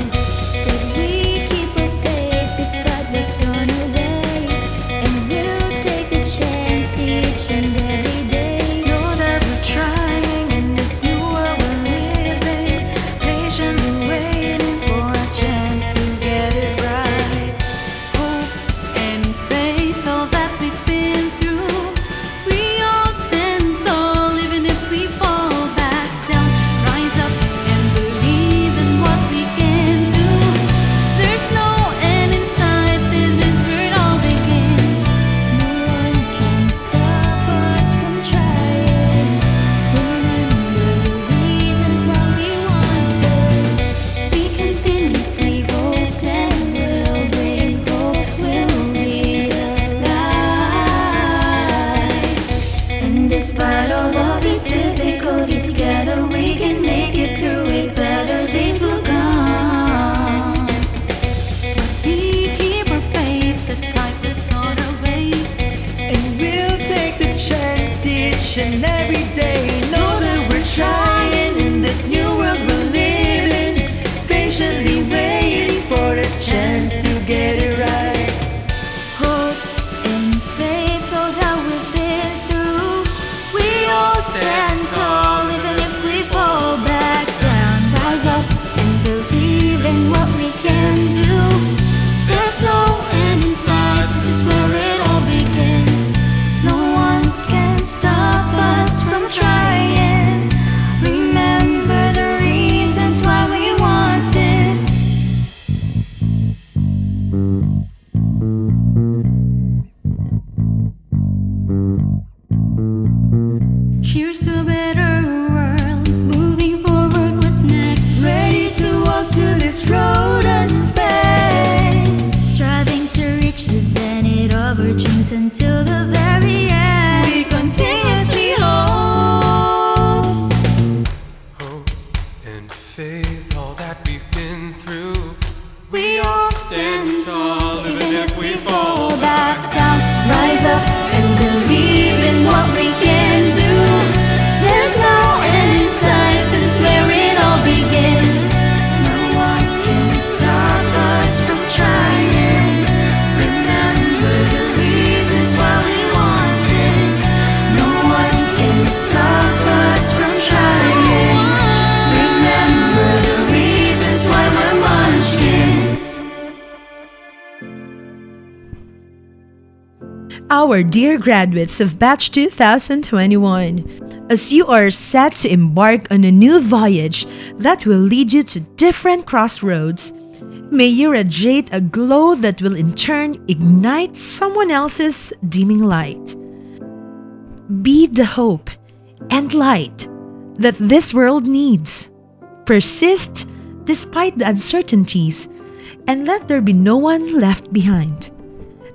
If we keep our faith despite what's on our way, and we'll take the chance each and every day. Know that we're trying in this new world we're living, patiently waiting for a chance to get it right. Hope and faith, all that we've been through, we all stand tall even if we fall back down. Rise up and believe in what we can do. There's no end in sight, this is where it all begins. No one can stop us from trying. Remember the reasons why we want this. We continuously hoped and will bring hope, will be the light. And despite all of these difficulties, together we can make it through it. Better days will come. We keep our faith despite what's on our way, and we'll take the chance each and every day. Know that we're trying in this new world we're living, patiently waiting for a chance to get it right. Hope and faith, all that we've been through, we all stand tall even if we fall back down. Rise up and believe in what we can do. There's no end in sight, this is where it all begins. No one can stop us from trying. Remember and faith, all that we've been through. We all stand tall, even if we fall back down. Rise up and believe in what we can do. There's no end in sight, this is where it all begins. No one can stop us from trying. Remember the reasons why we want this. No one can stop us from trying. Remember the reasons why we're munchkins. Our dear graduates of Batch 2021, as you are set to embark on a new voyage that will lead you to different crossroads, may you radiate a glow that will in turn ignite someone else's dimming light. Be the hope and light that this world needs. Persist despite the uncertainties, and let there be no one left behind.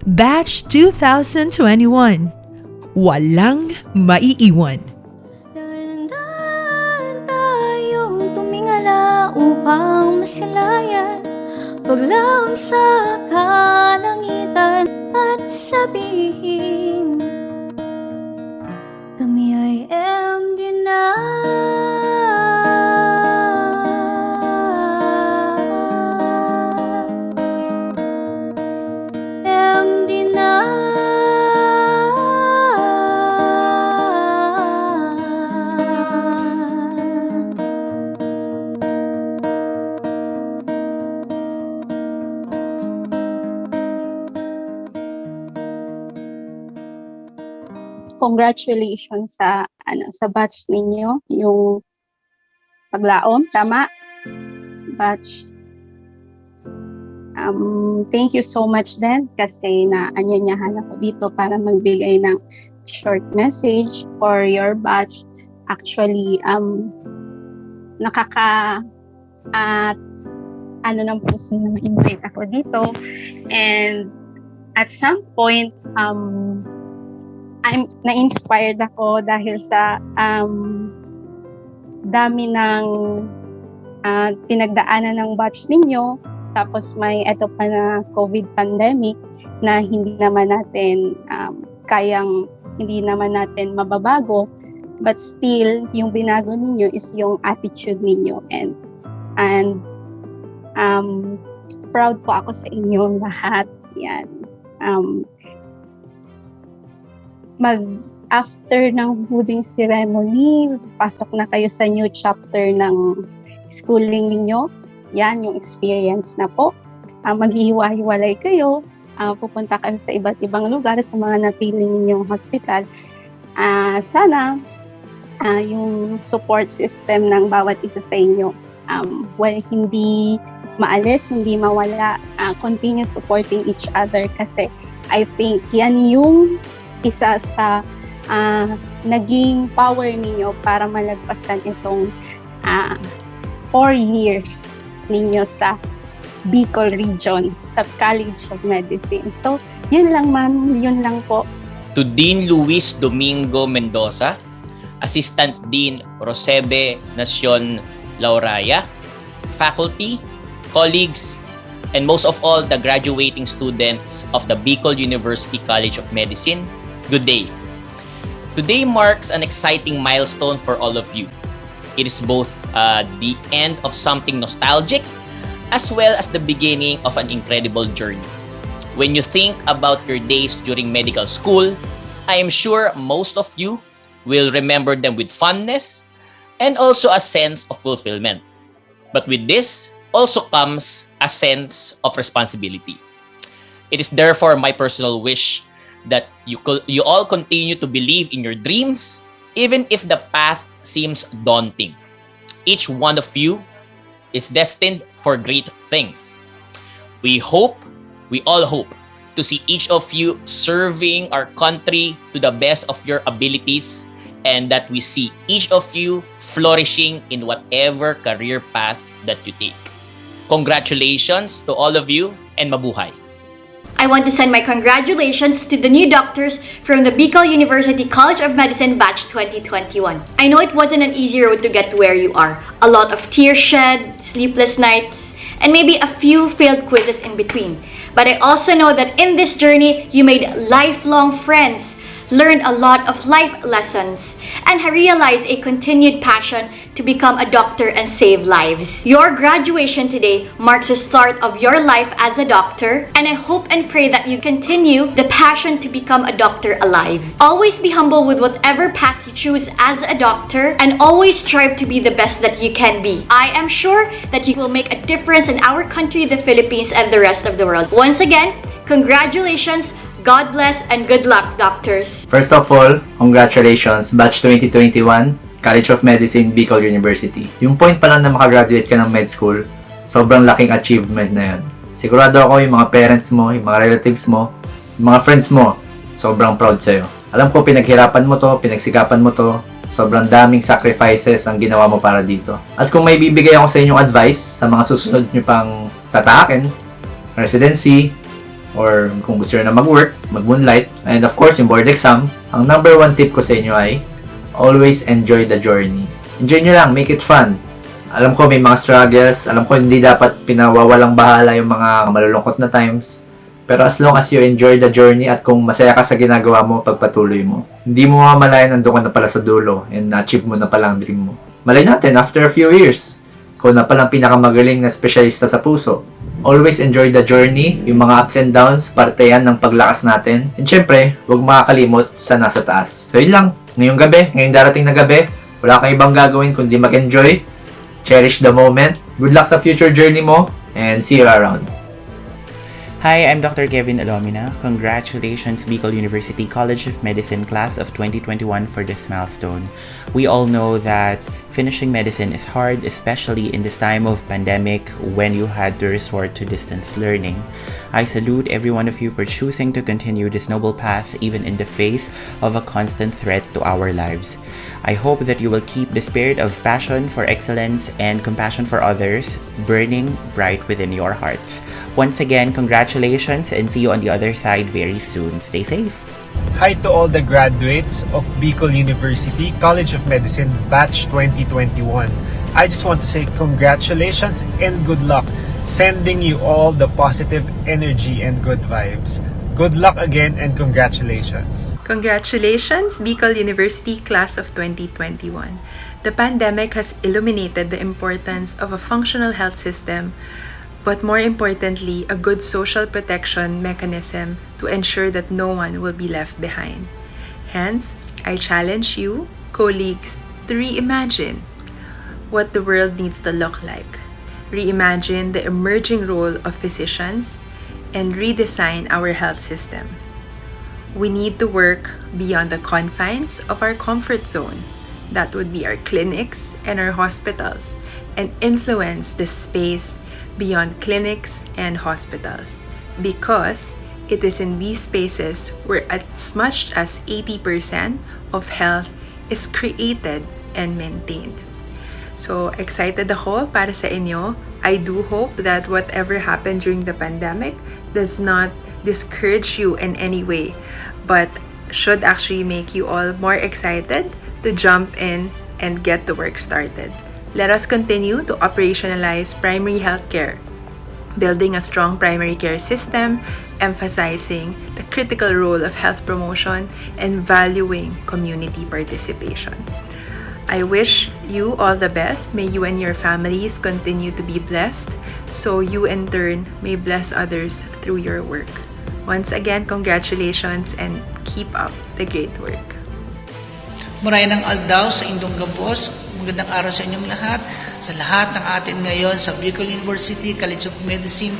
Batch 2021, walang maiiwan. Dahan-dahan tayong tumingala upang masilayan. Paglaong sa kalangitan at sabihin, kami ay MD na. MD na. Congratulations sa sa batch ninyo, yung paglaom, tama? Batch. Thank you so much din kasi naanyanyahan ako dito para magbigay ng short message for your batch. Actually, ng puso na ma-invite ako dito. And at some point, na-inspired ako dahil sa dami ng pinagdaanan ng batch ninyo. Tapos may eto pa na COVID pandemic na hindi naman natin hindi naman natin mababago. But still, yung binago ninyo is yung attitude ninyo. And proud po ako sa inyong lahat. Yan. After ng hooding ceremony, pasok na kayo sa new chapter ng schooling ninyo. Yan, yung experience na po. Maghihiwa-hiwalay kayo. Pupunta kayo sa iba't ibang lugar, sa mga napili ninyong hospital. Sana, yung support system ng bawat isa sa inyo, hindi maalis, hindi mawala, continue supporting each other kasi I think yan yung isa sa naging power ninyo para malagpasan itong 4 years ninyo sa Bicol region, sa College of Medicine. So, yun lang ma'am, yun lang po. To Dean Luis Domingo Mendoza, Assistant Dean Rosebe Nacion Lauraya, faculty, colleagues, and most of all, the graduating students of the Bicol University College of Medicine, good day. Today marks an exciting milestone for all of you. It is both the end of something nostalgic as well as the beginning of an incredible journey. When you think about your days during medical school, I am sure most of you will remember them with fondness and also a sense of fulfillment. But with this also comes a sense of responsibility. It is therefore my personal wish that you all continue to believe in your dreams, even if the path seems daunting. Each one of you is destined for great things. We all hope to see each of you serving our country to the best of your abilities, and that we see each of you flourishing in whatever career path that you take. Congratulations to all of you and mabuhay. I want to send my congratulations to the new doctors from the Bicol University College of Medicine Batch 2021. I know it wasn't an easy road to get to where you are. A lot of tears shed, sleepless nights, and maybe a few failed quizzes in between. But I also know that in this journey, you made lifelong friends, learned a lot of life lessons, and realized a continued passion to become a doctor and save lives. Your graduation today marks the start of your life as a doctor, and I hope and pray that you continue the passion to become a doctor alive. Always be humble with whatever path you choose as a doctor, and always strive to be the best that you can be. I am sure that you will make a difference in our country, the Philippines, and the rest of the world. Once again, congratulations. God bless and good luck, doctors. First of all, congratulations, Batch 2021, College of Medicine, Bicol University. Yung point pa lang na makagraduate ka ng med school, sobrang laking achievement na yun. Sigurado ako yung mga parents mo, yung mga relatives mo, yung mga friends mo, sobrang proud sa'yo. Alam ko pinaghirapan mo to, pinagsikapan mo to, sobrang daming sacrifices ang ginawa mo para dito. At kung may bibigay ako sa inyong advice sa mga susunod nyo pang tatahakin, residency, or kung gusto nyo na mag-work, mag-moonlight, and of course, yung board exam, ang number one tip ko sa inyo ay always enjoy the journey. Enjoy nyo lang, make it fun. Alam ko may mga struggles, alam ko hindi dapat pinawawalang bahala yung mga malulungkot na times, pero as long as you enjoy the journey at kung masaya ka sa ginagawa mo, pagpatuloy mo, hindi mo mamalayan nandun ka na pala sa dulo and na-achieve mo na pala ang dream mo. Malay natin, after a few years, ikaw na palang pinakamagaling na espesyalista sa puso. Always enjoy the journey, yung mga ups and downs, parte yan ng paglakas natin. And syempre, huwag makakalimot sa nasa taas. So yun lang, ngayong gabi, ngayong darating na gabi, wala kang ibang gagawin kundi mag-enjoy, cherish the moment, good luck sa future journey mo, and see you around. Hi, I'm Dr. Kevin Alomina. Congratulations, Bicol University College of Medicine Class of 2021 for this milestone. We all know that finishing medicine is hard, especially in this time of pandemic when you had to resort to distance learning. I salute every one of you for choosing to continue this noble path even in the face of a constant threat to our lives. I hope that you will keep the spirit of passion for excellence and compassion for others burning bright within your hearts. Once again, congratulations and see you on the other side very soon. Stay safe. Hi to all the graduates of Bicol University College of Medicine Batch 2021. I just want to say congratulations and good luck, sending you all the positive energy and good vibes. Good luck again and congratulations. Congratulations, Bicol University Class of 2021. The pandemic has illuminated the importance of a functional health system, but more importantly, a good social protection mechanism to ensure that no one will be left behind. Hence, I challenge you, colleagues, to reimagine what the world needs to look like. Reimagine the emerging role of physicians and redesign our health system. We need to work beyond the confines of our comfort zone. That would be our clinics and our hospitals, and influence the space beyond clinics and hospitals, because it is in these spaces where as much as 80% of health is created and maintained. So excited ako para sa inyo. I do hope that whatever happened during the pandemic does not discourage you in any way, but should actually make you all more excited to jump in and get the work started. Let us continue to operationalize primary healthcare, building a strong primary care system, emphasizing the critical role of health promotion, and valuing community participation. I wish you all the best. May you and your families continue to be blessed, so you in turn may bless others through your work. Once again, congratulations and keep up the great work. Murayang aldaw sa indong gabos. Magandang araw sa inyong lahat. Sa lahat ng atin ngayon sa Bicol University College of Medicine,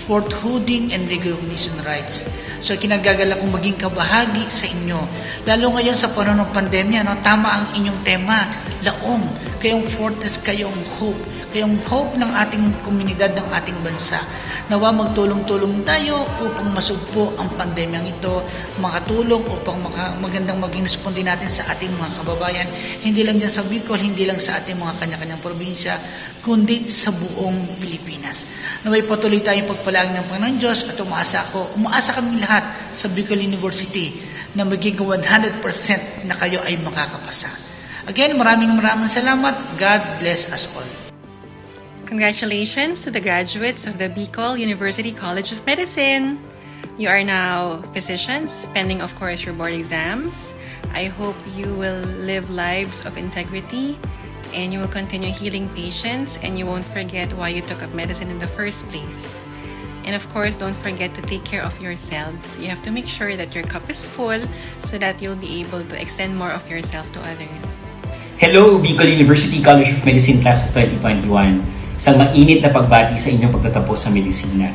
Fourth Hooding and Recognition Rites. So kinagagala kong maging kabahagi sa inyo. Lalo ngayon sa panahon ng pandemya, no, tama ang inyong tema, laong. Kayong fortress, kayong hope. yung hope ng ating komunidad, ng ating bansa. Nawa magtulong-tulong tayo upang masugpo ang pandemyang ito, makatulong upang magandang maging responde natin sa ating mga kababayan, hindi lang dyan sa Bicol, hindi lang sa ating mga kanya-kanyang probinsya, kundi sa buong Pilipinas. Naway patuloy tayong pagpalain ng Panginoon Diyos at umaasa kami lahat sa Bicol University na maging 100% na kayo ay makakapasa. Again, maraming salamat. God bless us all. Congratulations to the graduates of the Bicol University College of Medicine. You are now physicians, pending of course your board exams. I hope you will live lives of integrity and you will continue healing patients and you won't forget why you took up medicine in the first place. And of course, don't forget to take care of yourselves. You have to make sure that your cup is full so that you'll be able to extend more of yourself to others. Hello, Bicol University College of Medicine Class of 2021. Isang mainit na pagbati sa inyong pagtatapos sa medisina.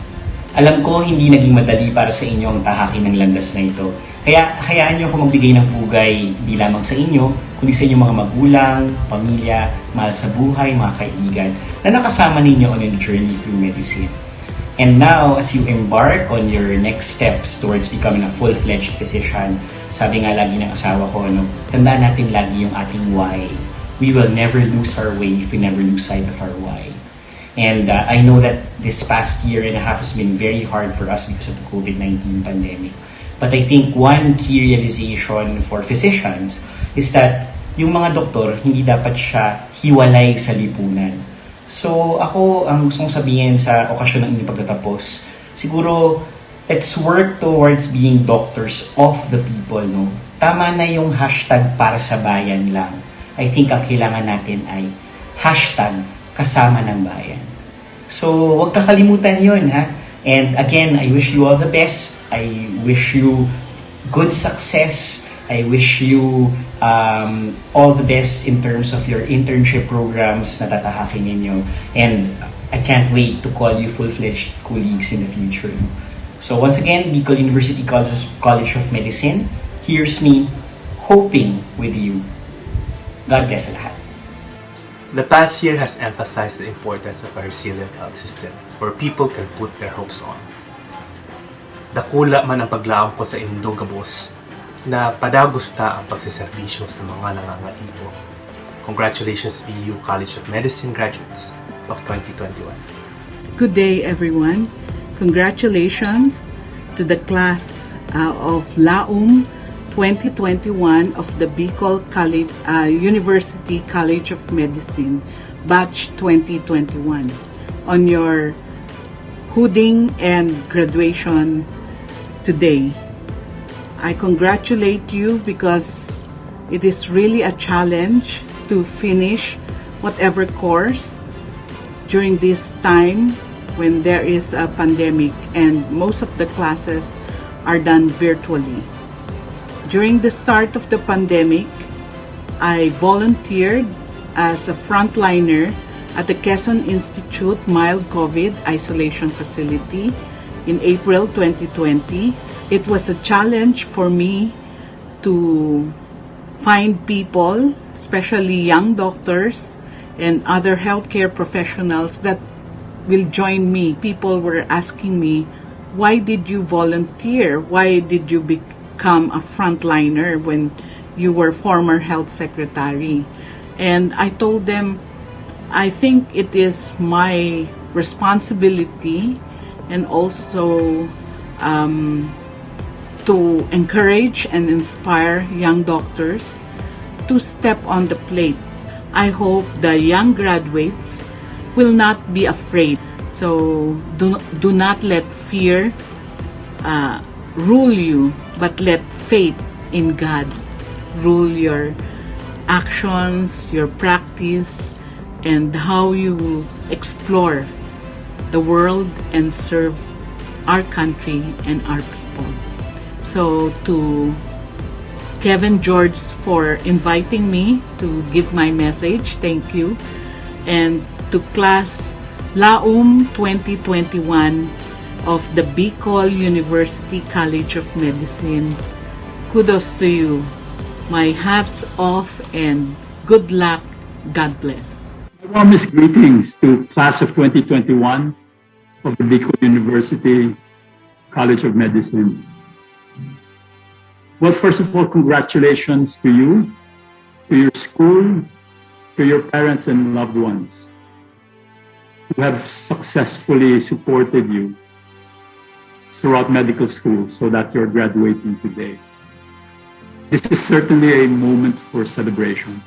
Alam ko hindi naging madali para sa inyo ang tahakin ng landas na ito. Kaya hayaan niyo ako magbigay ng pugay di lamang sa inyo, kundi sa inyong mga magulang, pamilya, mahal sa buhay, mga kaibigan na nakasama ninyo on your journey through medicine. And now, as you embark on your next steps towards becoming a full-fledged physician, sabi nga lagi ng asawa ko, tandaan natin lagi yung ating why. We will never lose our way if we never lose sight of our why. And I know that this past year and a half has been very hard for us because of the COVID-19 pandemic. But I think one key realization for physicians is that yung mga doktor, hindi dapat siya hiwalay sa lipunan. So ako, ang gusto kong sabihin sa okasyon ng inyong pagtatapos, siguro, let's work towards being doctors of the people, no? Tama na yung hashtag para sa bayan lang. I think ang kailangan natin ay hashtag kasama ng bayan. So, huwag kakalimutan yun, ha? And again, I wish you all the best. I wish you good success. I wish you all the best in terms of your internship programs na tatahakin ninyo. And I can't wait to call you full-fledged colleagues in the future. So once again, Bicol University College of Medicine, here's me hoping with you. God bless sa lahat. The past year has emphasized the importance of a resilient health system where people can put their hopes on. Dakula man ang paglaom ko sa indong gabos na padagusta ang pagsiservisyo sa mga nangangaipo. Congratulations BU College of Medicine graduates of 2021. Good day everyone. Congratulations to the class of LAUM 2021 of the Bicol University College of Medicine, Batch 2021, on your hooding and graduation today. I congratulate you because it is really a challenge to finish whatever course during this time when there is a pandemic and most of the classes are done virtually. During the start of the pandemic, I volunteered as a frontliner at the Quezon Institute Mild COVID Isolation Facility in April 2020. It was a challenge for me to find people, especially young doctors and other healthcare professionals that will join me. People were asking me, why did you volunteer? Why did you become a frontliner when you were former health secretary? And I told them, I think it is my responsibility and also to encourage and inspire young doctors to step on the plate. I hope the young graduates will not be afraid. So do not let fear rule you, but let faith in God rule your actions, your practice, and how you explore the world and serve our country and our people. So to Kevin George for inviting me to give my message, thank you. And to class LAUM 2021 of the Bicol University College of Medicine, kudos to you. My hats off and good luck. God bless. Warmest greetings to class of 2021 of the Bicol University College of Medicine. Well, first of all, congratulations to you, to your school, to your parents and loved ones who have successfully supported you throughout medical school so that you're graduating today. This is certainly a moment for celebration.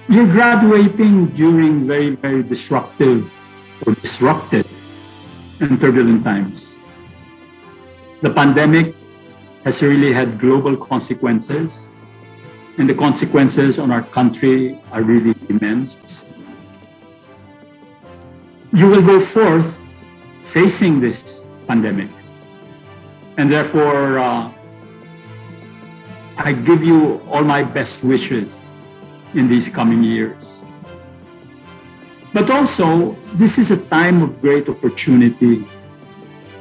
You're graduating during very, very disruptive and turbulent times. The pandemic has really had global consequences, and the consequences on our country are really immense. You will go forth facing this pandemic, and therefore I give you all my best wishes in these coming years. But also, this is a time of great opportunity,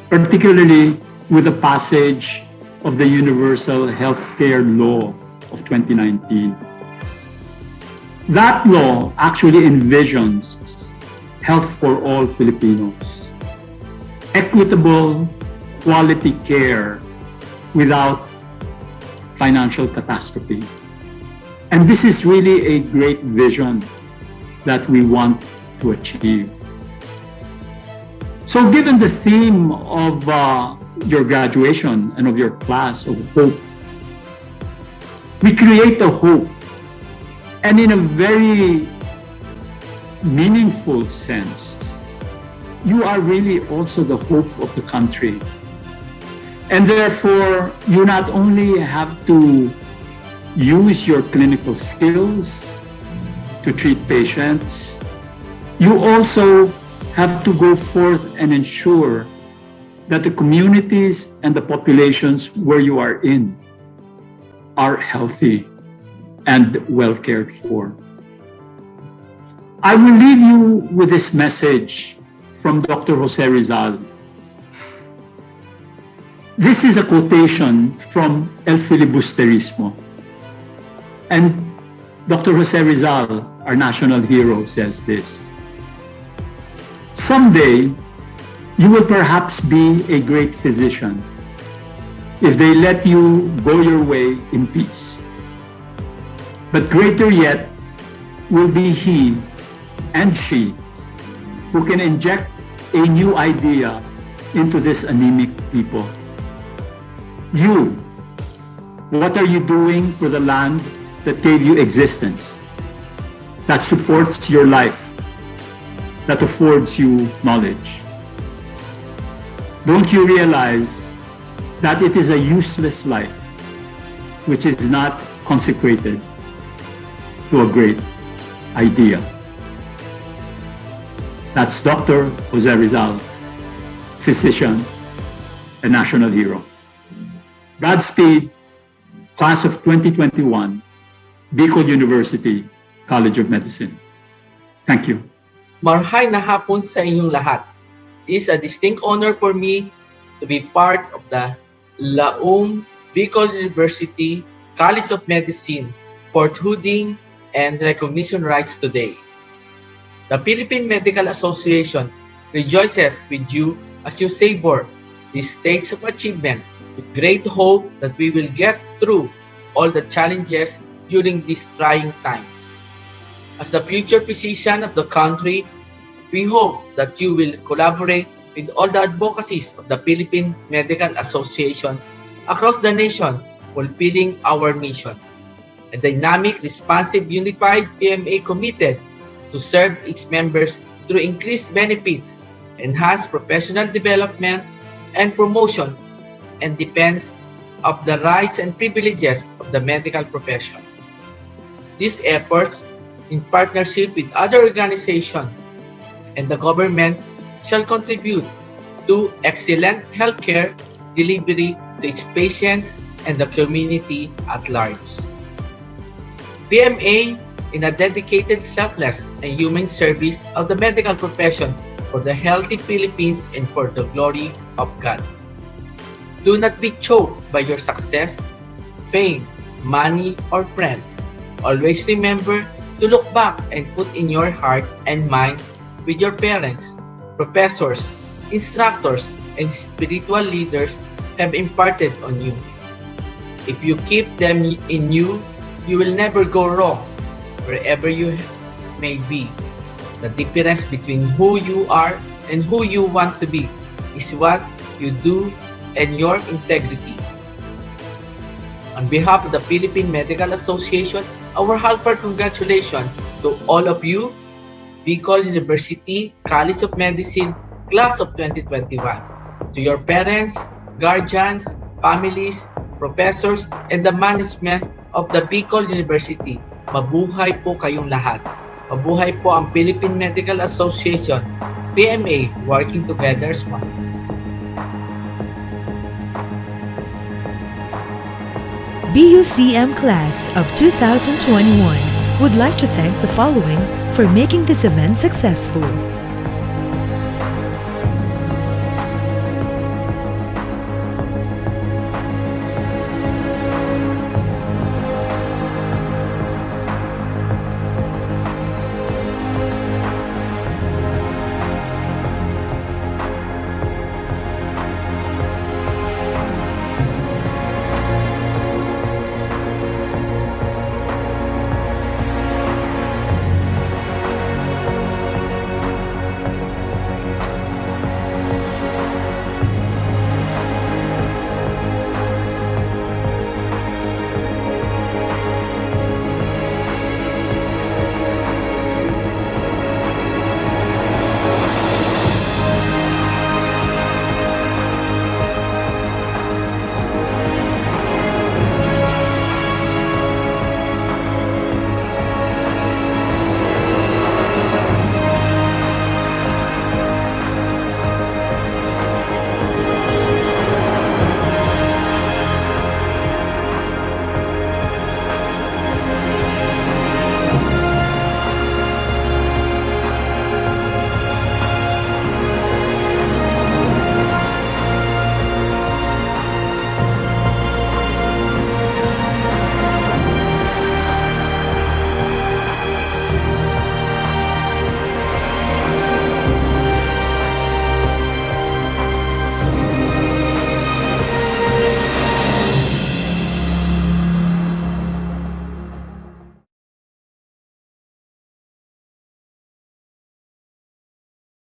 particularly with the passage of the Universal Healthcare Law of 2019. That law actually envisions health for all Filipinos, equitable, quality care without financial catastrophe. And this is really a great vision that we want to achieve. So given the theme of your graduation and of your class of hope, we create a hope, and in a very meaningful sense, you are really also the hope of the country. And therefore, you not only have to use your clinical skills to treat patients, you also have to go forth and ensure that the communities and the populations where you are in are healthy and well cared for. I will leave you with this message from Dr. Jose Rizal. This is a quotation from El Filibusterismo. And Dr. Jose Rizal, our national hero, says this: someday, you will perhaps be a great physician if they let you go your way in peace. But greater yet will be he and she who can inject a new idea into this anemic people. You, what are you doing for the land that gave you existence, that supports your life, that affords you knowledge? Don't you realize that it is a useless life which is not consecrated to a great idea? That's Dr. Jose Rizal, physician and national hero. Godspeed, class of 2021, Bicol University College of Medicine. Thank you. Marhay na hapon sa inyong lahat. It is a distinct honor for me to be part of the Laum Bicol University College of Medicine forthhooding and recognition rites today. The Philippine Medical Association rejoices with you as you savor this stage of achievement with great hope that we will get through all the challenges during these trying times. As the future physician of the country, we hope that you will collaborate with all the advocacies of the Philippine Medical Association across the nation, fulfilling our mission. A dynamic, responsive, unified PMA committed to serve its members through increased benefits, enhanced professional development and promotion, and defense of the rights and privileges of the medical profession. These efforts, in partnership with other organizations and the government, shall contribute to excellent healthcare delivery to its patients and the community at large. PMA in a dedicated, selfless, and human service of the medical profession for the healthy Philippines and for the glory of God. Do not be choked by your success, fame, money, or friends. Always remember to look back and put in your heart and mind with your parents, professors, instructors, and spiritual leaders have imparted on you. If you keep them in you, you will never go wrong wherever you may be. The difference between who you are and who you want to be is what you do and your integrity. On behalf of the Philippine Medical Association, our heartfelt congratulations to all of you, Bicol University College of Medicine, Class of 2021. To your parents, guardians, families, professors, and the management of the Bicol University, mabuhay po kayong lahat. Mabuhay po ang Philippine Medical Association, PMA, working together as one. BUCM Class of 2021 would like to thank the following for making this event successful.